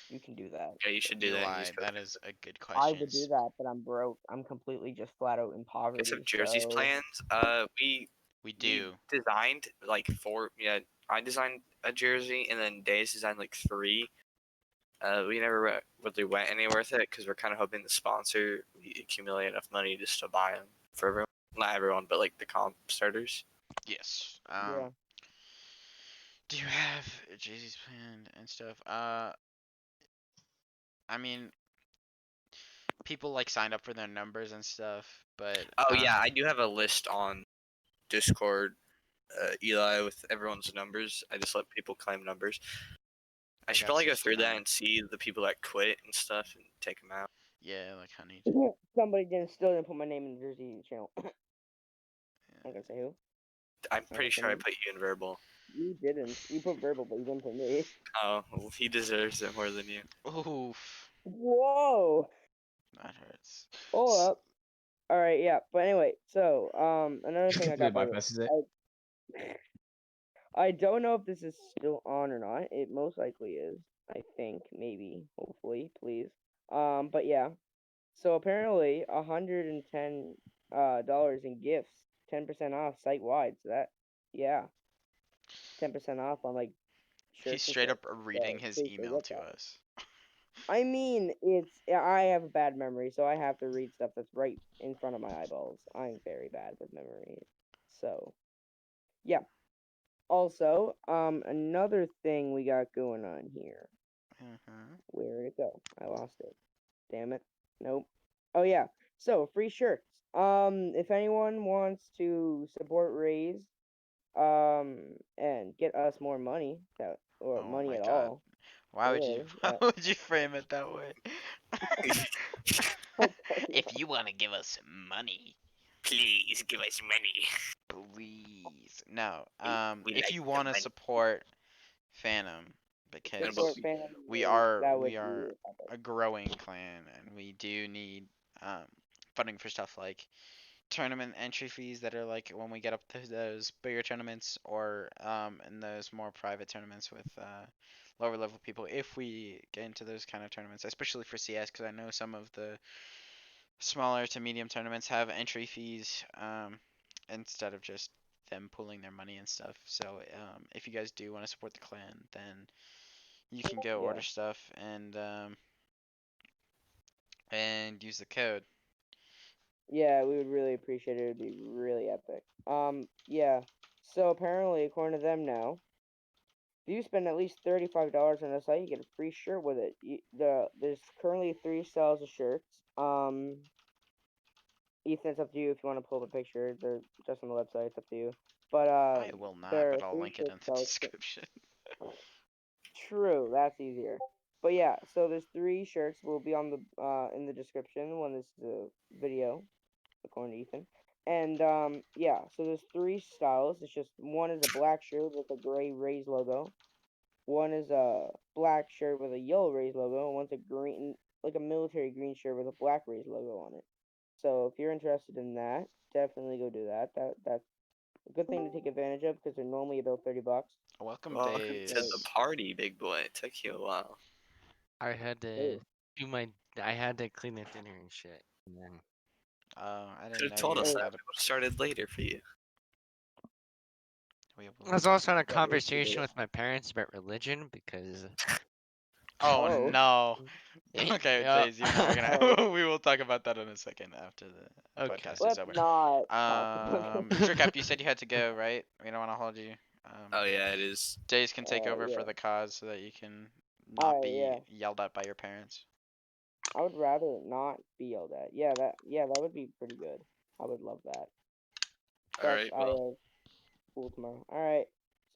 C: you can do that.
A: Yeah, you should do
D: You
A: that.
D: lied.
A: Use
D: That is a good question.
C: I would do that, but I'm broke. I'm completely just flat out in poverty.
A: some jerseys
C: so...
A: plans. We
D: do.
A: designed like 4. Yeah, I designed a jersey, and then Days designed like 3. We never really went anywhere with it because we're kind of hoping the sponsor we accumulate enough money just to buy them for everyone. Not everyone, but like the comp starters.
D: Yes.
C: Yeah.
D: Do you have Jay-Z's planned and stuff? I mean, people like signed up for their numbers and stuff, but
A: Oh yeah, I do have a list on Discord, Eli, with everyone's numbers. I just let people claim numbers. I should
D: got
A: probably go through that
D: 69.
A: and see the people that quit and stuff and take them out.
D: Yeah, like honey.
C: Somebody still didn't put my name in the Jersey channel. I'm not gonna say who.
A: I'm pretty sure I put you in verbal.
C: You didn't. You put verbal, but you didn't put me.
A: Oh, well, he deserves it more than you.
D: Oof,
C: Whoa.
D: that hurts.
C: Hold up. All right, yeah. But anyway, so another thing I got.
B: bypasses it.
C: I don't know if this is still on or not. It most likely is. I think, maybe, hopefully, please. But yeah. So apparently, $110 dollars in gifts, 10% off site wide. So that, yeah, 10% off on like shirts.
D: He's straight up reading his email to us.
C: I mean, I have a bad memory, so I have to read stuff that's right in front of my eyeballs. I'm very bad with memory. So, yeah. Also, another thing we got going on here. Where'd it go? I lost it. Damn it. Nope. Oh yeah. So free shirts. If anyone wants to support Raise, and get us more money, or
D: Oh
C: money
D: my
C: at
D: god.
C: all,
D: Why would you
C: really.
D: why would you frame it that way?
C: Okay.
D: If you want to give us some money,
A: Please give us money.
D: please. No.
A: We
D: If
A: like
D: you
A: the
D: want to
A: money.
D: support Phantom, because
C: Support fans.
D: we are
C: That
D: we
C: would
D: are
C: be epic.
D: a growing clan and we do need funding for stuff like tournament entry fees that are like when we get up to those bigger tournaments or in those more private tournaments with lower level people if we get into those kind of tournaments, especially for CS because I know some of the smaller to medium tournaments have entry fees instead of just them pooling their money and stuff. So if you guys do want to support the clan, then you can go
C: Yeah.
D: order stuff and use the code.
C: Yeah, we would really appreciate it. It'd be really epic. Yeah. So apparently, according to them now, if you spend at least $35 on the site, you get a free shirt with it. There's currently 3 styles of shirts. Ethan, it's up to you if you want to pull up a picture. They're just on the website. It's up to you. But
D: I will not,
C: there are
D: but I'll
C: three
D: link it
C: shirts
D: in the
C: that
D: description.
C: true. That's easier. But yeah, so there's 3 shirts will be on the in the description when this is a video, according to Ethan. And yeah, so there's 3 styles. It's just one is a black shirt with a gray Rays logo. One is a black shirt with a yellow Rays logo, and one's a green, like a military green shirt with a black Rays logo on it. So if you're interested in that, definitely go do that. That's a good thing to take advantage of because they're normally about $30.
D: Welcome,
A: Welcome to the
D: Days.
A: party, big boy. It took you a while.
E: I had to
C: Ooh.
E: do my. I had to clean up dinner and shit. And then
D: I
A: Could
D: didn't
A: have
D: know
A: told
D: you
A: us
C: Oh.
A: that.
D: had
A: We would have started later for you.
D: we
E: I was also in a
C: That was
E: conversation
C: good.
E: with my parents about religion because.
D: Oh
C: Oh.
D: no. Okay,
E: Yeah.
D: Days, you and I are
C: Oh.
D: gonna we will talk about that in a second after the
E: Okay.
D: podcast is
C: Let's
D: over.
C: not talk about it.
D: Tricap, you said you had to go, right? We don't want to hold you.
A: Oh yeah, it is.
D: Days can take over for
C: Yeah.
D: the cause so that you can not
C: Alright,
D: be
C: yeah.
D: yelled at by your parents.
C: I would rather not be yelled at. Yeah, that would be pretty good. I would love that.
A: All
C: But
A: right.
C: I
A: Well,
C: have school tomorrow. Alright.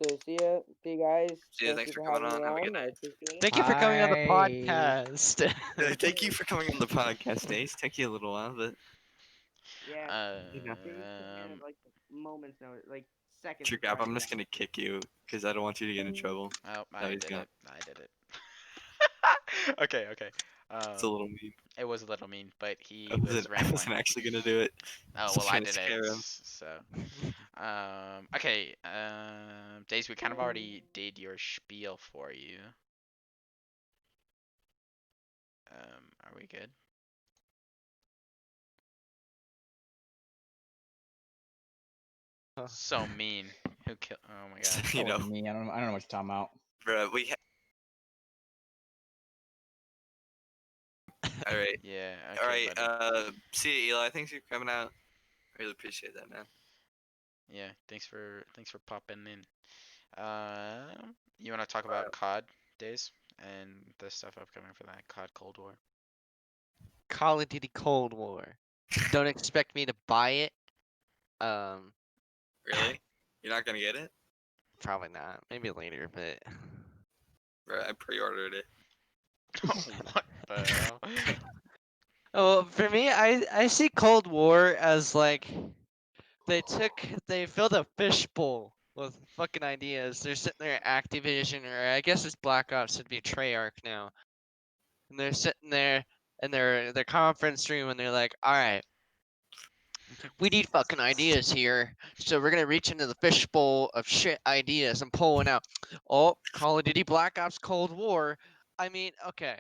C: So see you guys.
A: see you.
C: Thank
A: Thanks
C: you
A: for
C: for
A: coming
C: having
A: on.
C: me
A: Have a good
C: on. I
A: night.
C: appreciate it.
E: Thank you for coming on the
B: Hi.
E: podcast.
A: Thank you for coming on the podcast, Days. Took you a little while, but
C: Yeah.
A: you know.
C: Things came in at like moments notice, like seconds
A: True
C: before
A: Gap,
C: I
A: I'm
C: had
A: just gonna kick you because I don't want you to get in trouble.
D: Oh,
A: No,
D: I
A: he's
D: did
A: gone.
D: it. I did it. Okay, okay.
A: It's a little mean.
D: It was a little mean, but he
A: I
D: was
A: I
D: rambling.
A: wasn't actually gonna do it.
D: Oh
A: Just
D: well, I
A: trying to
D: did it.
A: scare him.
D: So, okay. Days, we kind of already did your spiel for you. Are we good? So mean. Who killed? Oh my god.
B: That
A: You know,
B: wasn't me. I don't know what you're talking about.
A: bro. All right.
D: Yeah.
A: All
D: Okay,
A: right.
D: buddy.
A: See you, Eli. Thanks for coming out. Really appreciate that, man.
D: Yeah. Thanks for popping in. You want to talk about COD Days and the stuff upcoming for that COD Cold War?
E: Call of Duty Cold War. Don't expect me to buy it. Um,
A: Really? You're not gonna get it,
E: probably not. Maybe later, but.
A: bro? I pre-ordered it.
D: What the hell?
E: Oh, for me, I see Cold War as like they filled a fishbowl with fucking ideas. They're sitting there at Activision, or I guess it's Black Ops, it'd be Treyarch now. And they're sitting there in their conference room and they're like, alright, we need fucking ideas here. So we're gonna reach into the fishbowl of shit ideas and pull one out. Oh, Call of Duty Black Ops Cold War. I mean, okay.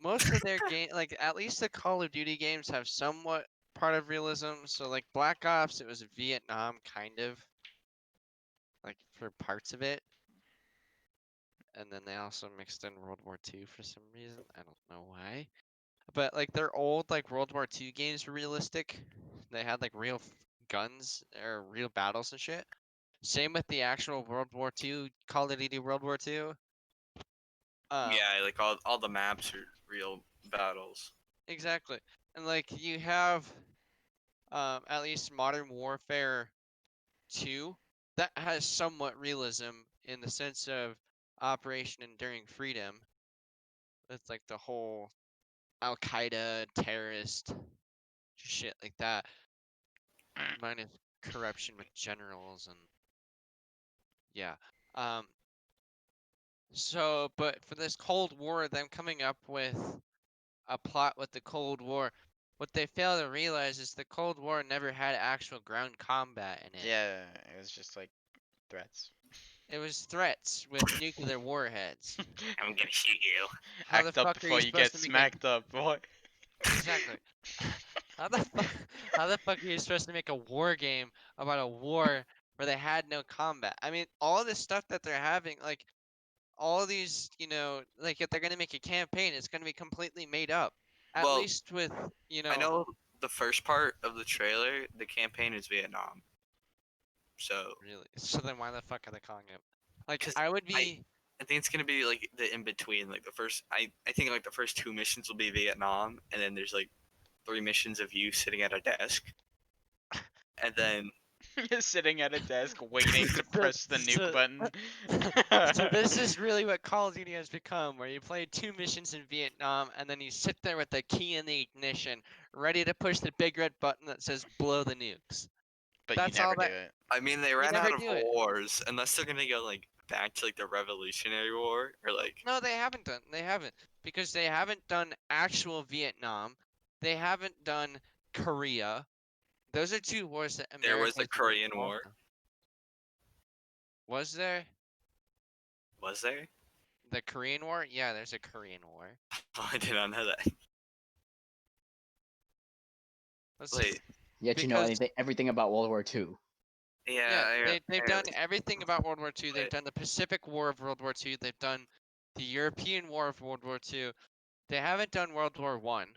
E: Most of their game, like at least the Call of Duty games have somewhat part of realism. So like Black Ops, it was Vietnam kind of, like for parts of it, and then they also mixed in World War II for some reason. I don't know why, but like their old like World War II games were realistic. They had like real guns or real battles and shit. Same with the actual World War II Call of Duty World War II.
A: Yeah, like all the maps are real battles.
E: Exactly. And like you have at least Modern Warfare 2 that has somewhat realism in the sense of Operation Enduring Freedom. It's like the whole Al Qaeda terrorist shit like that, minus corruption with generals and yeah. Um. So, but for this Cold War, them coming up with a plot with the Cold War, what they fail to realize is the Cold War never had actual ground combat in it.
D: Yeah, it was just like threats.
E: It was threats with nuclear warheads.
A: I'm gonna shoot you.
E: How the
D: Act up
E: fuck are
D: before
E: you
D: you get
E: supposed to make
D: smacked up, boy.
E: Exactly. How the fuck? How the fuck are you supposed to make a war game about a war where they had no combat? I mean, all this stuff that they're having, like all these, like if they're gonna make a campaign, it's gonna be completely made up. At
A: Well,
E: least with,
A: I know the first part of the trailer, the campaign is Vietnam. So,
E: Really. So then why the fuck are they calling it? Like
A: 'cause
E: I would be.
A: I think it's gonna be like the in between. Like the first, I think like the first 2 missions will be Vietnam, and then there's like 3 missions of you sitting at a desk, and then
D: You're sitting at a desk waiting to press the nuke button.
E: So this is really what Call of Duty has become, where you play 2 missions in Vietnam and then you sit there with the key in the ignition, ready to push the big red button that says blow the nukes.
D: But
E: That's
D: you never
E: all
D: do
E: that.
D: it.
A: I mean they
E: You
A: ran
E: never
A: out of
E: do it.
A: wars unless they're gonna go like back to like the Revolutionary War or like
E: No, they haven't done. They haven't because they haven't done actual Vietnam. They haven't done Korea. Those are 2 wars that
A: there
E: America
A: was the
E: has been
A: Korean
E: involved
A: War.
E: in. Was there
A: Was there?
E: the Korean War? Yeah, there's a Korean War.
A: Oh, I did not know that.
E: Let's-
A: Wait,
B: Yet you know
E: because
B: everything about World War II.
A: yeah,
E: they've done everything about World War II. They've
A: But-
E: done the Pacific War of World War II. They've done the European War of World War II. They haven't done World War One,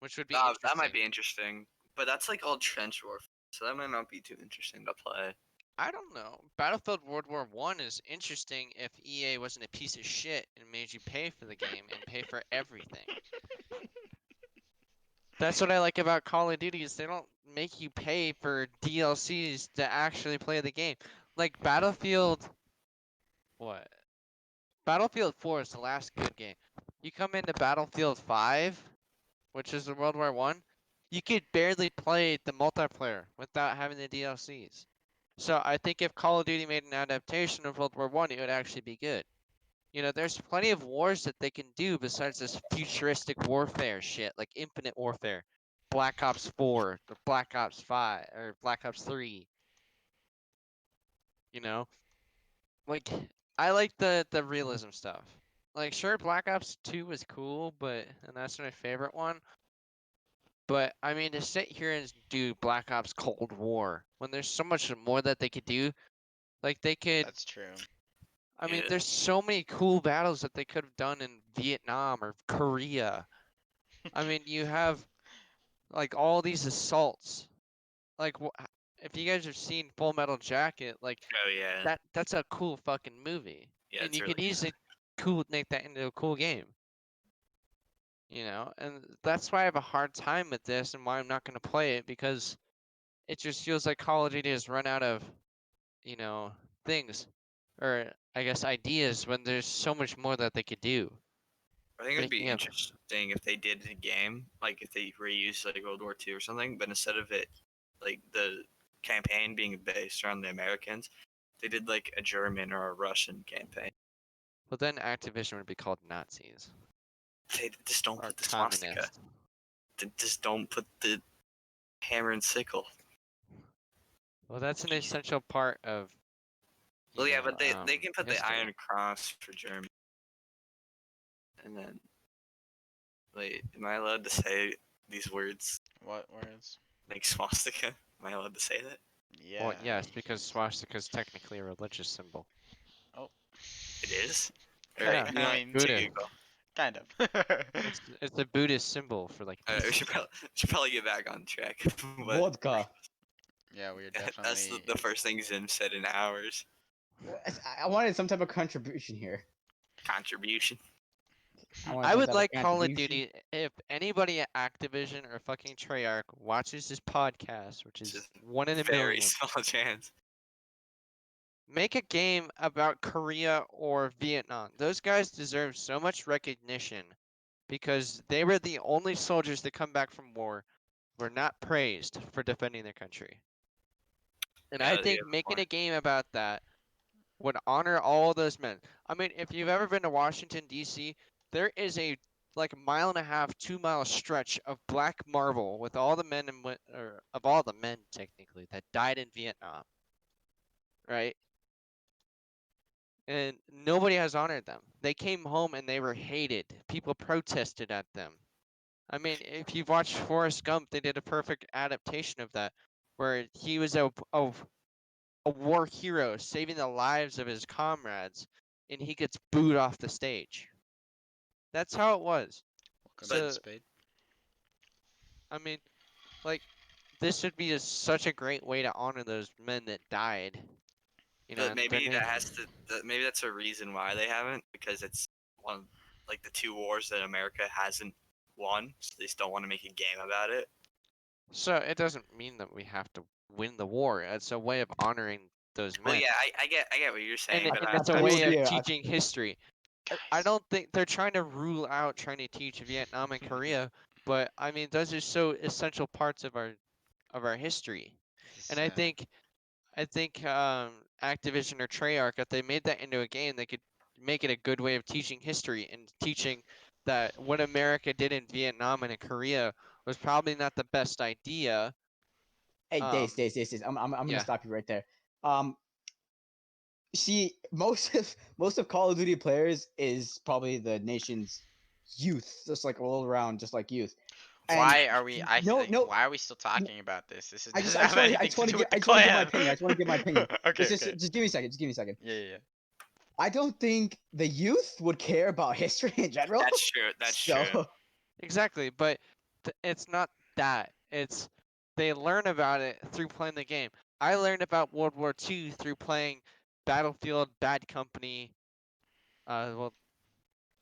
E: which would be interesting.
A: that might be interesting, but that's like all trench warfare, so that might not be too interesting to play.
E: I don't know. Battlefield World War One is interesting if EA wasn't a piece of shit and made you pay for the game and pay for everything. That's what I like about Call of Duty is they don't make you pay for DLCs to actually play the game. Like Battlefield, what? Battlefield 4 is the last good game. You come into Battlefield 5, which is the World War One, you could barely play the multiplayer without having the DLCs. So I think if Call of Duty made an adaptation of World War One, it would actually be good. There's plenty of wars that they can do besides this futuristic warfare shit, like Infinite Warfare, Black Ops 4, or Black Ops 5, or Black Ops 3. Like I like the realism stuff. Like sure, Black Ops 2 was cool, and that's my favorite one. But I mean, to sit here and do Black Ops Cold War when there's so much more that they could do, like they could.
D: That's true.
E: I mean,
A: Yeah.
E: there's so many cool battles that they could have done in Vietnam or Korea. I mean, you have like all these assaults. Like, if you guys have seen Full Metal Jacket, like
A: Oh yeah,
E: that's a cool fucking movie,
A: yeah,
E: and
A: it's
E: you
A: really
E: could easily make that into a cool game. And that's why I have a hard time with this, and why I'm not gonna play it because it just feels like Call of Duty has run out of, things, or I guess ideas when there's so much more that they could do.
A: I think it'd be
E: Speaking of,
A: interesting if they did a game, like if they reused like World War II or something, but instead of it, like the campaign being based around the Americans, they did like a German or a Russian campaign.
E: well then Activision would be called Nazis
A: They just don't
E: or
A: put the swastika.
E: communists.
A: They just don't put the hammer and sickle.
E: Well, that's an essential part of.
A: Well, yeah, but they can put the
E: history.
A: Iron Cross for Germany. And then, wait, am I allowed to say these words
D: What words?
A: like swastika? Am I allowed to say that?
D: Yeah.
E: Well, yes, because swastika is technically a religious symbol.
D: Oh.
A: It is.
E: Yeah,
A: Alright,
D: I mean,
A: to
E: Buddha.
A: Google.
D: kind of.
E: It's a Buddhist symbol for like.
A: Alright, we
E: peace.
A: should probably get back on track. But
B: Vodka.
D: Yeah, we're
A: that's
D: definitely.
A: the first thing Zim said in hours.
B: I wanted some type of contribution here.
A: Contribution.
B: I want to
E: I
B: jump
E: would
B: out
E: like
B: of
E: Call of
B: Usually,
E: Duty if anybody at Activision or fucking Treyarch watches this podcast, which
A: It's
E: is
A: just
E: one in a
A: very
E: million.
A: small chance.
E: Make a game about Korea or Vietnam. Those guys deserve so much recognition because they were the only soldiers that come back from war were not praised for defending their country. And I
A: Yeah, you
E: think
A: have a
E: making
A: point.
E: a game about that would honor all those men. I mean, if you've ever been to Washington D.C., there is a like mile and a half, 2 mile stretch of black marble with all the men and or of all the men technically that died in Vietnam, right? And nobody has honored them. They came home and they were hated. People protested at them. I mean, if you've watched Forrest Gump, they did a perfect adaptation of that, where he was a war hero saving the lives of his comrades, and he gets booed off the stage. That's how it was.
D: Welcome
A: But-
D: to the
E: So,
D: spade.
E: I mean, like, this would be such a great way to honor those men that died. You know,
A: But
E: and their
A: maybe
E: name.
A: maybe that's a reason why they haven't, because it's one of, like, the two wars that America hasn't won, so they still want to make a game about it.
E: So it doesn't mean that we have to win the war. It's a way of honoring those
A: Well,
E: men.
A: yeah, I get what you're saying,
E: And,
A: but
E: and
A: I,
E: it's a
B: tell you
E: way
B: what
E: of
B: the,
E: teaching history. I don't think they're trying to rule out trying to teach Vietnam and Korea, but I mean those are so essential parts of our history. And I think Activision or Treyarch, if they made that into a game, they could make it a good way of teaching history and teaching that what America did in Vietnam and in Korea was probably not the best idea.
B: hey,
E: Um,
B: Days. I'm
E: yeah.
B: gonna stop you right there. Um, see, most of Call of Duty players is probably the nation's youth, just like all around, just like youth. And
D: Why are we?
B: no, no,
D: Why are we still talking about this? This
B: I
D: doesn't
B: just
D: have
B: want
D: anything to
B: to
D: do with the
B: I just want to give my
D: clan.
B: opinion. I just want to give my opinion.
D: Okay,
B: Just
D: okay.
B: give me a second. Just give me a second.
D: Yeah.
B: I don't think the youth would care about history in general.
A: that's true. That's
B: so,
A: true.
E: Exactly, but it's not that. It's they learn about it through playing the game. I learned about World War II through playing Battlefield, Bad Company, well,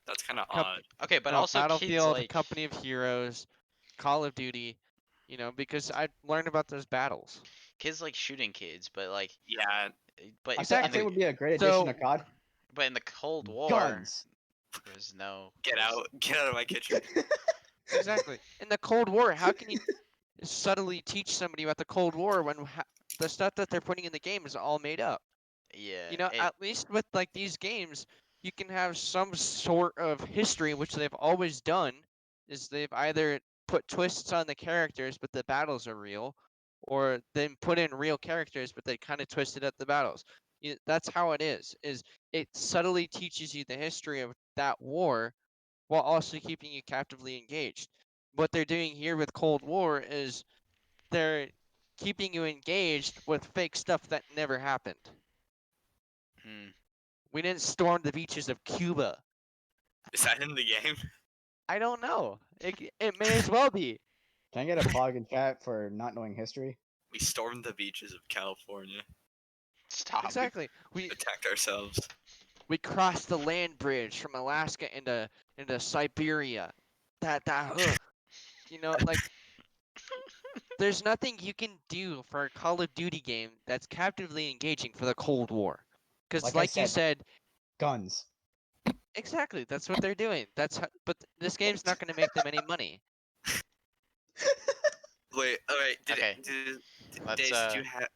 A: That's kind of
E: Comp-
A: odd.
D: Okay, but
E: no,
D: also kids
E: Battlefield,
D: like
E: Company of Heroes, Call of Duty, because I learned about those battles.
D: shooting kids, but like,
A: Yeah,
D: but
B: I
E: Exactly.
B: think it would be a great addition
E: So
B: to COD.
D: but in the Cold War,
B: Guns.
D: there was no.
A: get out of my kitchen.
E: exactly. In the Cold War, how can you subtly teach somebody about the Cold War when the stuff that they're putting in the game is all made up?
D: Yeah.
E: At least with like these games, you can have some sort of history, which they've always done, is they've either put twists on the characters, but the battles are real, or then put in real characters, but they kind of twisted up the battles. That's how it is. Is it subtly teaches you the history of that war, while also keeping you captively engaged. What they're doing here with Cold War is they're keeping you engaged with fake stuff that never happened.
D: Hmm.
E: We didn't storm the beaches of Cuba.
A: Is that in the game?
E: I don't know. It may as well be.
B: Can I get a pog in chat for not knowing history?
A: We stormed the beaches of California,
D: Stop.
E: Exactly. We
A: attacked ourselves.
E: we crossed the land bridge from Alaska into Siberia. Like there's nothing you can do for a Call of Duty game that's captively engaging for the Cold War. Because
B: Like I
E: like you
B: said-
E: said,
B: Guns.
E: exactly, that's what they're doing. But this game's not going to make them any money.
A: Wait, all right.
D: Okay. Let's,
A: Days, did you have?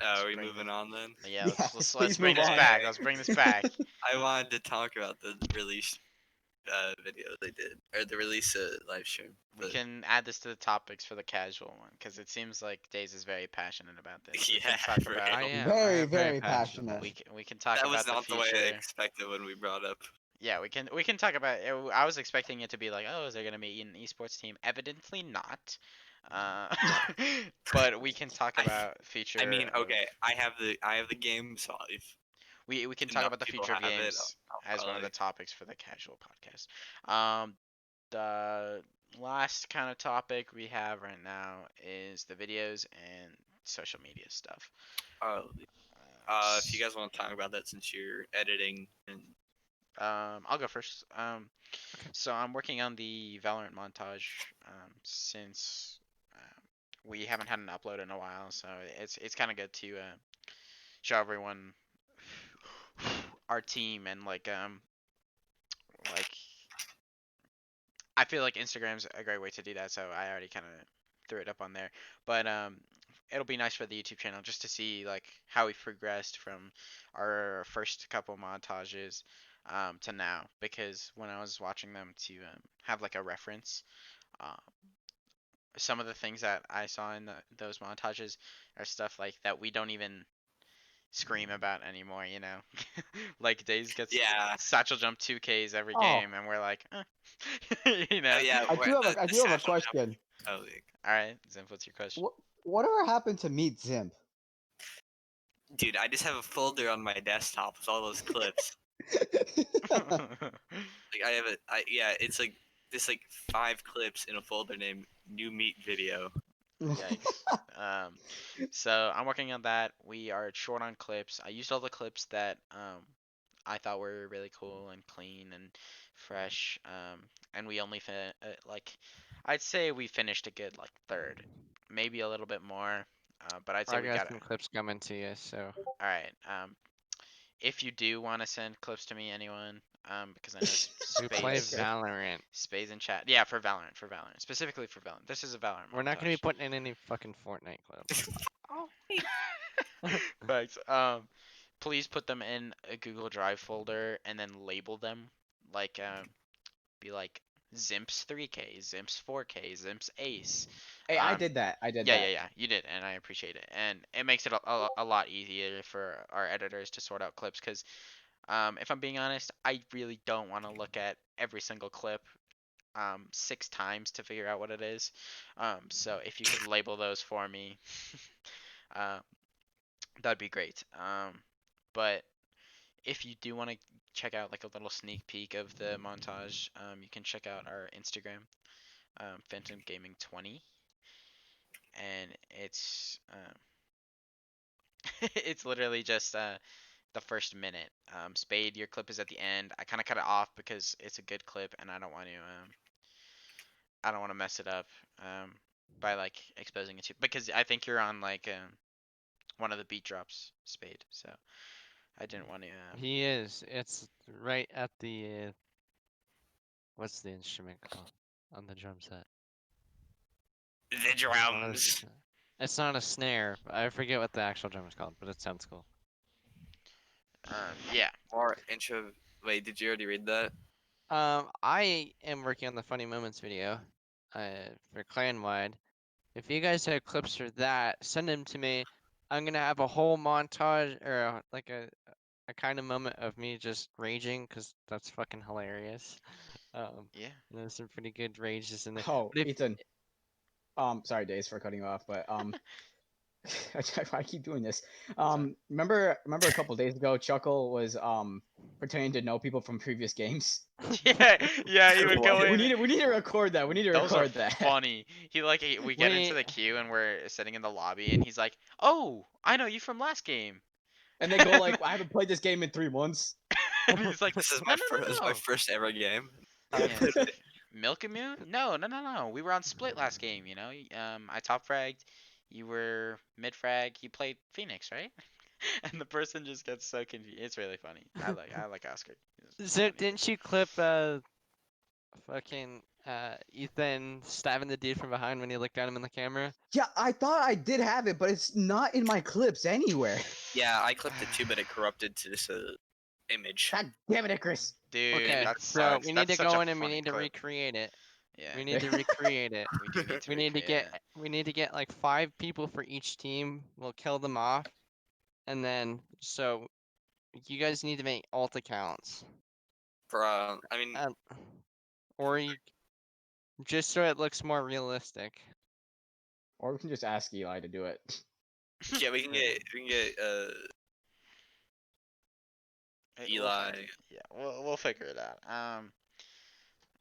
A: Are we
D: bring
A: moving
D: this-
A: on then?
D: Yeah.
B: Yes,
D: Let's
B: please
D: bring
B: move
D: this
B: on.
D: back. Let's bring this back.
A: I wanted to talk about the release video they did, or the release live stream.
D: We
A: but-
D: can add this to the topics for the casual one because it seems like Days is very passionate about this. We
A: Yeah,
D: can talk
A: right.
D: about.
E: I am.
B: Very,
E: I am
B: very passionate.
D: We can talk
A: That
D: about
A: was not
D: the
A: the way I
D: future.
A: expected when we brought up.
D: Yeah, we can talk about. I was expecting it to be like, oh, is there gonna be an esports team? Evidently not. Uh, but we can talk about future.
A: I mean,
D: of-
A: okay, I have the game, so if
D: We can talk
A: enough
D: about the
A: people
D: future of
A: have it,
D: games
A: I'll
D: as one of the
A: probably-
D: topics for the casual podcast. The last kind of topic we have right now is the videos and social media stuff.
A: If you guys want to talk about that, since you're editing and
D: I'll go first. So I'm working on the Valorant montage since we haven't had an upload in a while, so it's kind of good to show everyone our team and like I feel like Instagram's a great way to do that, so I already kind of threw it up on there. But it'll be nice for the YouTube channel just to see like how we've progressed from our first couple montages to now. Because when I was watching them to have like a reference, uh, some of the things that I saw in those montages are stuff like that we don't even scream about anymore, you know. Like Days gets
A: Yeah.
D: satchel jump 2Ks every
B: Oh.
D: game, and we're like, you know.
A: Oh yeah.
B: I
A: where
B: do have
A: the
B: a, I do have a
A: satchel jump-
B: question.
A: Oh,
D: All right, Zim, what's your question?
B: Whatever happened to Meet Zimp?
A: dude, I just have a folder on my desktop with all those clips. Like I have yeah, it's like this like 5 clips in a folder named New Meat Video.
D: Yikes. So I'm working on that. We are short on clips. I used all the clips that I thought were really cool and clean and fresh. And we only like I'd say we finished a good like third, maybe a little bit more. But I'd say
E: I
D: we
E: got
D: got it.
E: some clips coming to you, so.
D: All right. If you do want to send clips to me, anyone, because I know
E: We play
D: Spades,
B: Okay.
E: Valorant.
D: Spades in chat. Yeah, for Valorant, specifically for Valorant. This is a Valorant
E: We're not gonna be
D: montage.
E: putting in any fucking Fortnite clips.
D: Thanks. Please put them in a Google Drive folder and then label them like be like Zimps 3K, Zimps 4K, Zimps Ace.
B: Hey, I did that.
D: Yeah, you did, and I appreciate it. And it makes it a lot easier for our editors to sort out clips because if I'm being honest, I really don't want to look at every single clip 6 times to figure out what it is. So if you could label those for me, uh, that'd be great. But if you do want to check out like a little sneak peek of the montage, you can check out our Instagram, Phantom Gaming 20, and it's it's literally just the first minute. Spade, your clip is at the end. I kind of cut it off because it's a good clip, and I don't want to mess it up by like exposing it to because I think you're on like one of the beat drops, Spade. So I didn't want to.
E: He is. It's right at the. What's the instrument called on the drum set?
A: The
E: It's not a
A: drums.
E: s- It's not a snare. I forget what the actual drum is called, but it sounds cool.
D: Yeah.
A: More intro. Wait, did you already read that?
E: I am working on the funny moments video, for clan wide. If you guys have clips for that, send them to me. I'm gonna have a whole montage or like a kind of moment of me just raging, cause that's fucking hilarious.
D: Yeah.
E: There's some pretty good rages in there.
B: Oh,
E: But if
B: Ethan. Sorry, Days, for cutting you off, but I keep doing this. Remember a couple days ago, Chuckle was pretending to know people from previous games.
D: Yeah, he would go
A: What?
D: in.
B: We need to record that. We need to
D: Those are
B: record that.
D: funny. We get into the queue and we're sitting in the lobby and he's like, "Oh, I know you from last game."
B: And they go like, I haven't played this game in 3 months.
D: And he's like,
A: This is
D: "No,
A: my
D: no,
A: first. This is
D: no,
A: my
D: no."
A: first ever game.
D: Yeah, he's like, "Milk and Moo? No, no, no, no. We were on split last game, you know. I top fragged, you were mid frag, you played Phoenix, right?" And the person just gets so confused. It's really funny. I like Oscar. He's a
E: So
D: funny
E: didn't you clip fucking Ethan stabbing the dude from behind when he looked at him in the camera?
B: Yeah, I thought I did have it, but it's not in my clips anywhere.
A: Yeah, I clipped it too, but it corrupted to this image.
B: God damn it, Chris.
D: Dude,
E: Okay,
D: that
E: so
D: sucks.
E: we need
D: That's
E: to
D: such a
E: go in and we
D: funny
E: need to
D: clip.
E: recreate it.
D: Yeah,
E: We need to recreate it.
D: we do need to
E: We need to
D: recreate
E: get we need to get like 5 people for each team. We'll kill them off, and then so you guys need to make alt accounts,
A: Bro, I mean,
E: or you just so it looks more realistic.
B: Or we can just ask Eli to do it.
A: yeah, we can get
D: We'll
A: Eli.
D: yeah, we'll figure it out.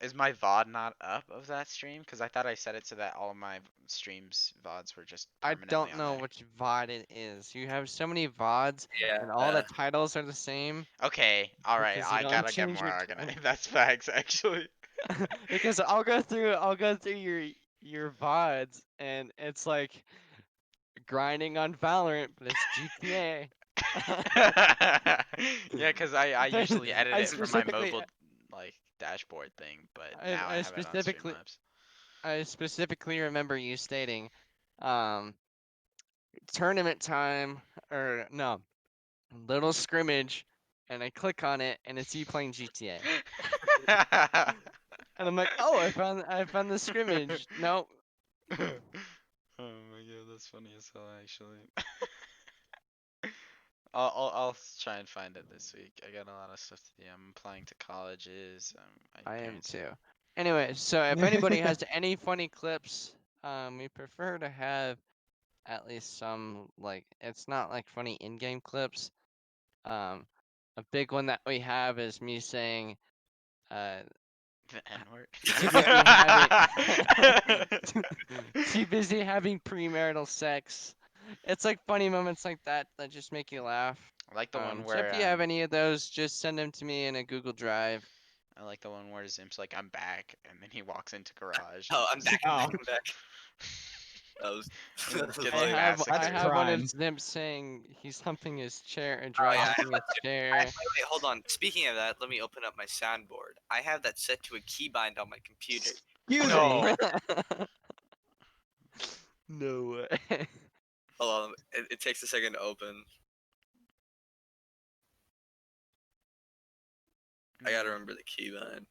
D: Is my VOD not up of that stream? Because I thought I set it so that all of my streams VODs were just
E: I
D: permanently
E: don't
D: on
E: know
D: there.
E: which VOD it is. You have so many VODs,
A: Yeah.
E: and all the titles are the same.
D: Okay, alright,
E: Because you
D: I
E: don't
D: gotta get
E: change
D: more
E: your
D: organized. That's facts, actually.
E: because I'll go through your VODs, and it's like grinding on Valorant, but it's GTA.
D: Yeah, because I
E: There's-
D: usually edit
E: I
D: it from my
E: specifically
D: mobile like dashboard thing, but now I
E: I
D: have it on
E: specifically
D: Streamlabs.
E: I specifically remember you stating, um, tournament time or no, little scrimmage, and I click on it, and it's you playing GTA, and I'm like, oh, I found the scrimmage. No,
D: Oh my god, that's funny as hell, actually. I'll try and find it this week. I got a lot of stuff to do. I'm applying to colleges. My
E: I am
D: parents.
E: too. Anyway, so if anybody has any funny clips, we prefer to have at least some, like, it's not like funny in-game clips. A big one that we have is me saying,
D: The N word.
E: too busy having too busy having premarital sex. It's like funny moments like that that just make you laugh.
D: I like the one
E: So if
D: where
E: you have any of those, just send them to me in a Google Drive.
D: I like the one where Zim's like, I'm back, and then he walks into garage.
A: Oh, I'm
D: and just-
A: back.
B: Oh.
A: I'm back. That was.
D: And
A: that was
D: gets
E: I
A: funny.
E: have
D: massacred.
E: I
B: That's
E: have one of
B: crime.
E: them saying he's humping his chair and
A: Oh,
E: dry
A: yeah, I
E: humping his chair.
A: Wait, hold on. Speaking of that, let me open up my soundboard. I have that set to a keybind on my computer.
B: Excuse
D: No.
B: me.
E: No way.
A: Hold on, it takes a second to open. I gotta remember the keybind.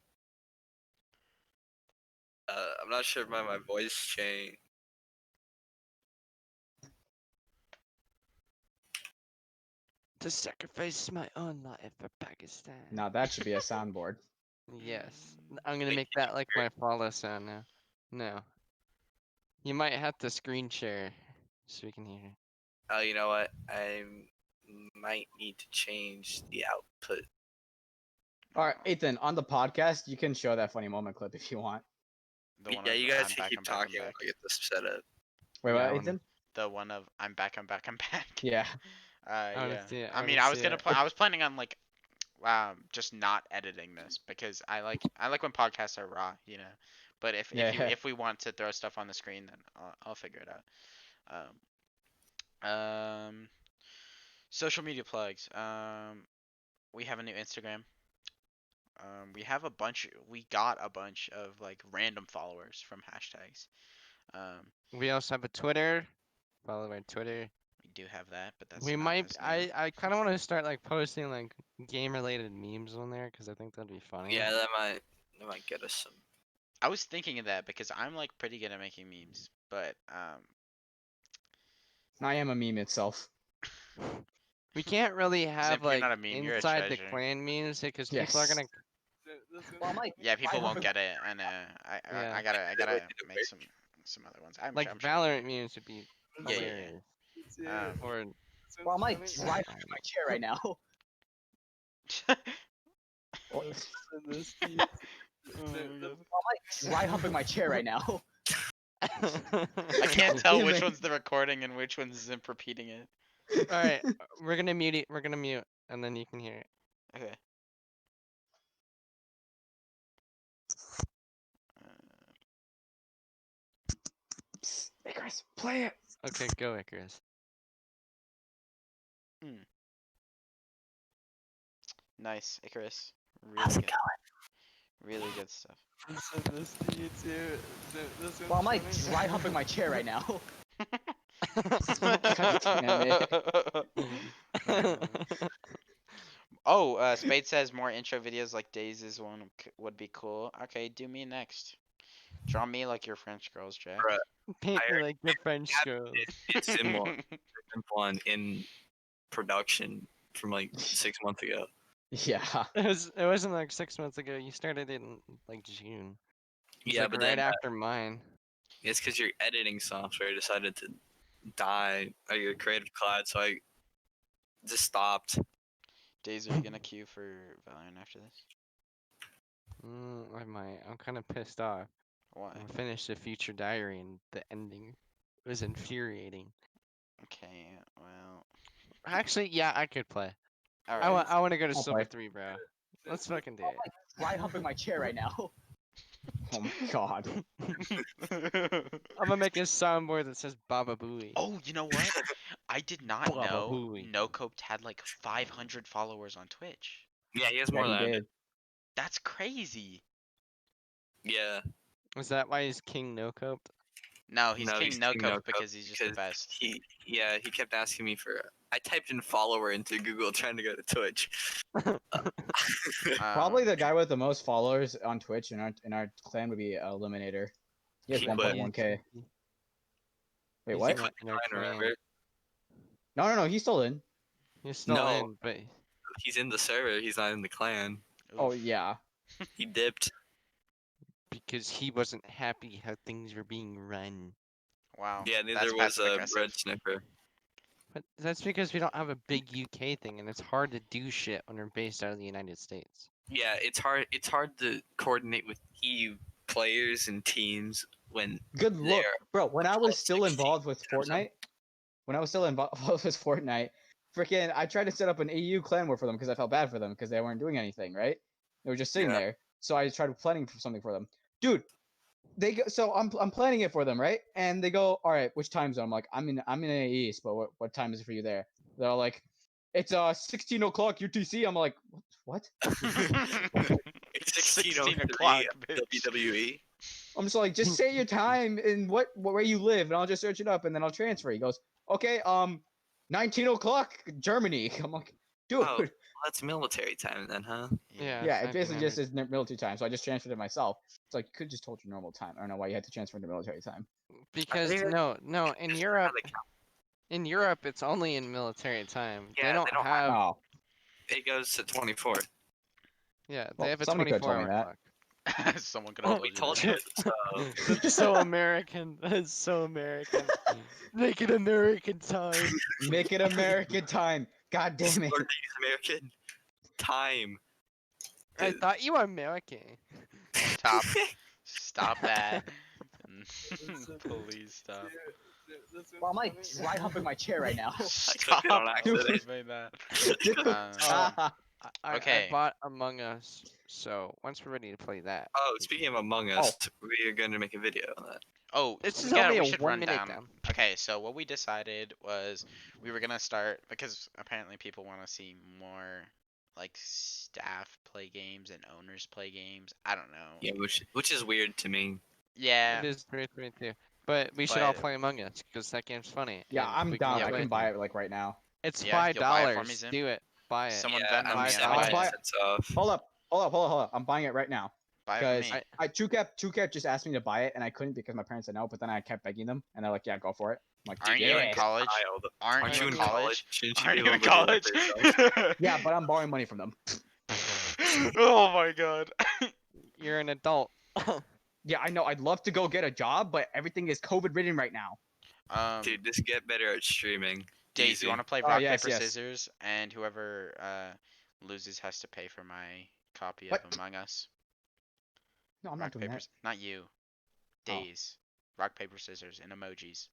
A: I'm not sure if my voice changed.
E: To sacrifice my own life for Pakistan.
B: Now that should be a soundboard.
E: Yes. I'm gonna
A: Wait,
E: make
A: can
E: that like my follow sound now. No. You might have to screen share so we can hear.
A: Oh, you know what? I might need to change the output.
B: All right, Ethan, on the podcast, you can show that funny moment clip if you want.
D: The one
A: Yeah,
D: of
A: you guys
D: I'm
A: can
D: back,
A: keep
D: I'm back, I'm
A: talking while
D: back.
A: I get this set up.
B: Wait,
E: Yeah, I
B: what,
E: wanna-
B: Ethan?
D: The one of I'm back, I'm back, I'm back.
B: Yeah.
E: I wanna
D: Yeah.
E: see it,
D: I
E: I
D: mean,
E: wanna
D: I was
E: see
D: gonna
E: it.
D: I was planning on like, just not editing this because I like when podcasts are raw, you know. But
B: Yeah.
D: if we want to throw stuff on the screen, then I'll figure it out. Social media plugs. We have a new Instagram. We got a bunch of like random followers from hashtags.
E: We also have a Twitter. Follow our Twitter.
D: We do have that, but that's
E: We
D: not
E: might.
D: as new.
E: I kind of want to start like posting like game related memes on there because I think that'd be funny.
A: Yeah, that might get us some.
D: I was thinking of that because I'm like pretty good at making memes, but
B: I am a meme itself.
E: We can't really have
D: Zip, you're
E: like
D: not a meme, you're a
E: inside the
D: treasure.
E: clan memes because people are
B: Yes.
E: gonna.
B: Well, Mike,
D: Yeah, people won't get it, and
E: Yeah.
D: I gotta make some other ones. I'm
E: Like
D: sure, I'm sure.
E: Valorant memes would be
D: Yeah, yeah,
E: hilarious.
D: yeah.
E: Or
B: well, Mike, dry humping my chair right now. Well, Mike, dry humping my chair right now.
D: I can't tell
B: Damn
D: which
B: it.
D: one's the recording and which one's Zimp repeating it.
E: All right, we're gonna mute it. We're gonna mute, and then you can hear it.
D: Okay.
B: Hey, Chris, play it.
E: Okay, go Icarus.
D: Nice, Icarus.
B: How's
D: Really
B: it
D: good. Really good stuff.
B: Well, Mike, dry humping my chair right now.
D: Oh, Spade says more intro videos like Days' one would be cool. Okay, do me next. Draw me like your French girls, Jack.
A: Bruh.
E: Paint me
A: I
E: like your French girl.
A: It's Simple one in production from like 6 months ago.
B: Yeah.
E: It wasn't like 6 months ago. You started in like June. It's
A: Yeah,
E: like
A: but
E: right
A: then
E: after mine.
A: it's because your editing software decided to die. Your Creative Cloud, so I just stopped.
D: Days, are you gonna queue for Valorant after this?
E: I might. I'm kind of pissed off.
D: Why?
E: I finished the future diary and the ending was infuriating.
D: Okay, well,
E: Actually, yeah, I could play.
D: all
E: I
D: right.
E: want to go to
B: I'll
E: Silver
B: play.
E: 3, bro. Let's fucking do it.
B: Dry humping my chair right now. Oh my god.
E: I'm gonna make a soundboard that says Baba Booey.
D: Oh, you know what? I did not
E: Baba
D: know
E: Booey.
D: NoCope had like 500 followers on Twitch.
A: Yeah, he has
B: Yeah,
A: more
B: he
A: than I
B: did.
A: did.
D: That's crazy.
A: Yeah.
E: Is that why he's King No Cope?
D: No, he's
A: No,
D: King
A: he's King
D: NoCope
A: No
D: because he's just the best.
A: he kept asking me for. I typed in follower into Google trying to go to Twitch.
B: Probably the guy with the most followers on Twitch in our clan would be Eliminator. He has
A: He
B: 1.1k. Wait,
E: He's
B: what?
E: in
A: Quit
E: our
A: trying,
E: clan.
A: remember?
B: No, he's still in.
E: He's still
A: No.
E: in, but
A: He's in the server. He's not in the clan.
B: Oh
D: Oof.
B: yeah.
A: He dipped.
E: because he wasn't happy how things were being run.
D: Wow.
A: Yeah,
D: That's
A: neither was
D: passive aggressive.
A: Red Snipper.
E: But that's because we don't have a big UK thing, and it's hard to do shit when we're based out of the United States.
A: Yeah, it's hard. It's hard to coordinate with EU players and teams when
B: Good look,
A: they're
B: bro. When I was still
A: 16
B: involved with
A: times up.
B: Fortnite, with Fortnite, freaking, I tried to set up an EU clan war for them because I felt bad for them because they weren't doing anything, right? They were just sitting
A: Yeah.
B: there. So I tried planning for something for them, dude. They go, so I'm planning it for them, right? And they go, all right, which time zone? I'm like, I'm in East, but what time is it for you there? They're all like, it's 16 o'clock UTC. I'm like, what?
A: It's
D: 16
A: 16:03
D: o'clock, bitch.
A: WWE.
B: I'm just like, just say your time and where you live, and I'll just search it up, and then I'll transfer. He goes, okay, 19 o'clock Germany. I'm like, dude.
A: Oh, well, that's military time then, huh?
E: Yeah,
B: Yeah,
E: it's
B: it basically just
E: 1900.
B: is military time, so I just transferred it myself. It's like you could just told your normal time. I don't know why you had to transfer into military time.
E: Because
A: think
E: no, in
A: Just
E: Europe,
A: how they count.
E: in Europe, it's only in military time.
A: Yeah,
E: They don't have.
B: Oh,
A: It goes to 24.
E: Yeah, they
B: well,
E: have a
B: somebody could have told me
E: 24-hour
B: that.
E: clock.
D: Someone could have
A: We
D: told
A: told
D: you
A: you. So
E: That's so American. That's so American. Make it American time.
B: Make it American time. God damn it.
A: or the American time.
E: I thought you were American.
D: Stop. Stop that. Please stop.
B: Well, I'm like dry humping my chair right now.
D: Stop.
A: it on
D: Don't
A: accident.
D: say that.
B: Dude.
E: I
D: Okay.
E: bought Among Us, so once we're ready to play that.
A: Oh, speaking of Among Us, we are going to make a video on that.
D: Oh,
E: This
D: we
E: is only
D: we
E: a
D: should
E: 1
D: run
E: minute
D: down.
E: down.
D: Okay, so what we decided was we were gonna start because apparently people want to see more like staff play games and owners play games. I don't know.
A: Yeah, which is weird to me.
D: Yeah,
E: It is 332. But we should all
D: But-
E: play Among Us because that game's funny.
B: Yeah,
E: and
B: I'm
E: we
B: down.
E: all
B: I
E: play
B: can
E: it.
B: buy it like right now.
E: It's
D: Yeah, you'll buy it for me,
E: $5.
D: Zim?
E: Do it. Buy it.
D: Someone
A: Yeah,
D: Venmo
A: I'm
D: me.
E: $5.
D: I'll buy
A: 70
D: it.
A: cents off.
B: Hold up. I'm buying it right now.
D: Buy it for
B: Because
D: me.
B: I Two Cap just asked me to buy it and I couldn't because my parents said no, but then I kept begging them and they're like, yeah, go for it. I'm like,
D: Aren't
B: yeah.
D: you in college?
A: Child.
D: Aren't you in college?
A: Shouldn't you
D: Aren't
A: be
D: you in
A: able to do that
D: college?
A: for yourself?
B: Yeah, but I'm borrowing money from them.
D: Oh my god.
E: You're an adult.
B: Yeah, I know. I'd love to go get a job, but everything is COVID ridden right now.
A: Dude, just get better at streaming.
D: Days,
A: Easy.
D: you want to play
B: Oh,
D: rock,
B: yes,
D: paper,
B: yes.
D: scissors, and whoever loses has to pay for my copy
B: What?
D: of Among Us.
B: No, I'm
D: Rock,
B: not doing
D: paper,
B: that.
D: not you.
B: Oh.
D: Days. Rock, paper, scissors, and emojis.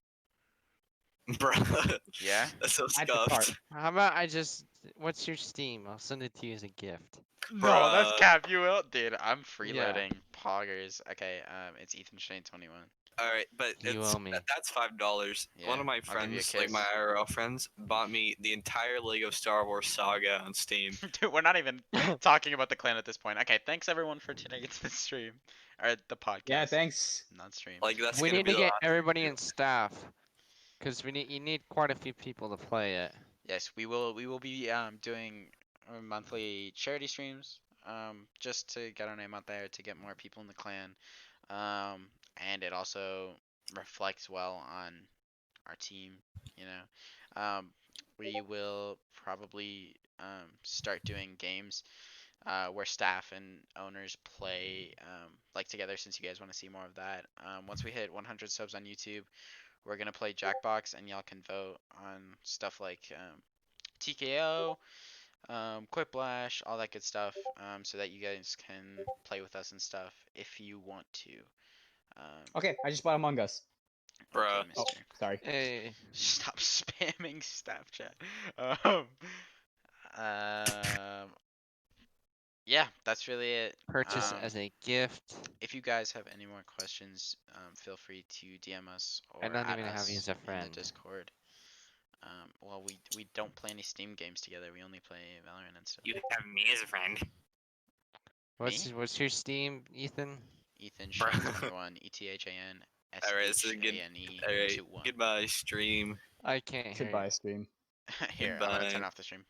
A: Bruh.
D: Yeah?
A: That's so
B: Add to cart.
A: scuffed.
E: How about I just. What's your Steam? I'll send it to you as a gift.
D: No, that's
A: Bruh.
D: cap. You will, dude. I'm
E: Yeah.
D: freeloading poggers. Okay, it's Ethan Shane 21.
A: Alright, but
E: You
A: it's
E: owe me.
A: that's $5.
D: Yeah,
A: One of my
D: I'll give you a
A: friends, like
D: kiss.
A: my IRL friends, bought me the entire Lego Star Wars saga on Steam.
D: Dude, we're not even talking about the clan at this point. Okay, thanks everyone for tuning into the stream or the podcast.
B: Yeah, thanks.
D: Not stream.
A: Like that's
E: We
A: gonna
E: need
A: be
E: to
A: the
E: get
A: last
E: everybody
A: video.
E: in staff. Because you need quite a few people to play it.
D: Yes, we will be doing monthly charity streams just to get our name out there to get more people in the clan. And it also reflects well on our team, you know. We will probably start doing games where staff and owners play like together since you guys want to see more of that. Once we hit 100 subs on YouTube, we're gonna play Jackbox and y'all can vote on stuff like TKO, Quiplash, all that good stuff, so that you guys can play with us and stuff if you want to.
B: Okay, I just bought Among Us.
D: Okay,
A: Bruh.
B: Oh,
D: mister.
B: sorry.
E: Hey,
D: Stop spamming Snapchat. Um, yeah, that's really it.
E: purchase
D: Um,
E: as a gift.
D: if you guys have any more questions, feel free to DM us
E: I
D: or
E: don't
D: add
E: even have you
D: us
E: as a
D: in the
E: friend.
D: Discord. Well, we don't play any Steam games together. We only play Valorant and stuff.
A: You have me as a friend.
D: Me?
E: What's your Steam, Ethan?
D: Ethan
A: Bro.
D: Shane number one. ETHAN
A: Alright, so good.
D: SHANE
A: Alright,
D: 21.
A: goodbye, stream.
E: I can't hear you.
B: Goodbye, stream.
D: Here, I'm gonna turn
A: Goodbye.
D: off the stream.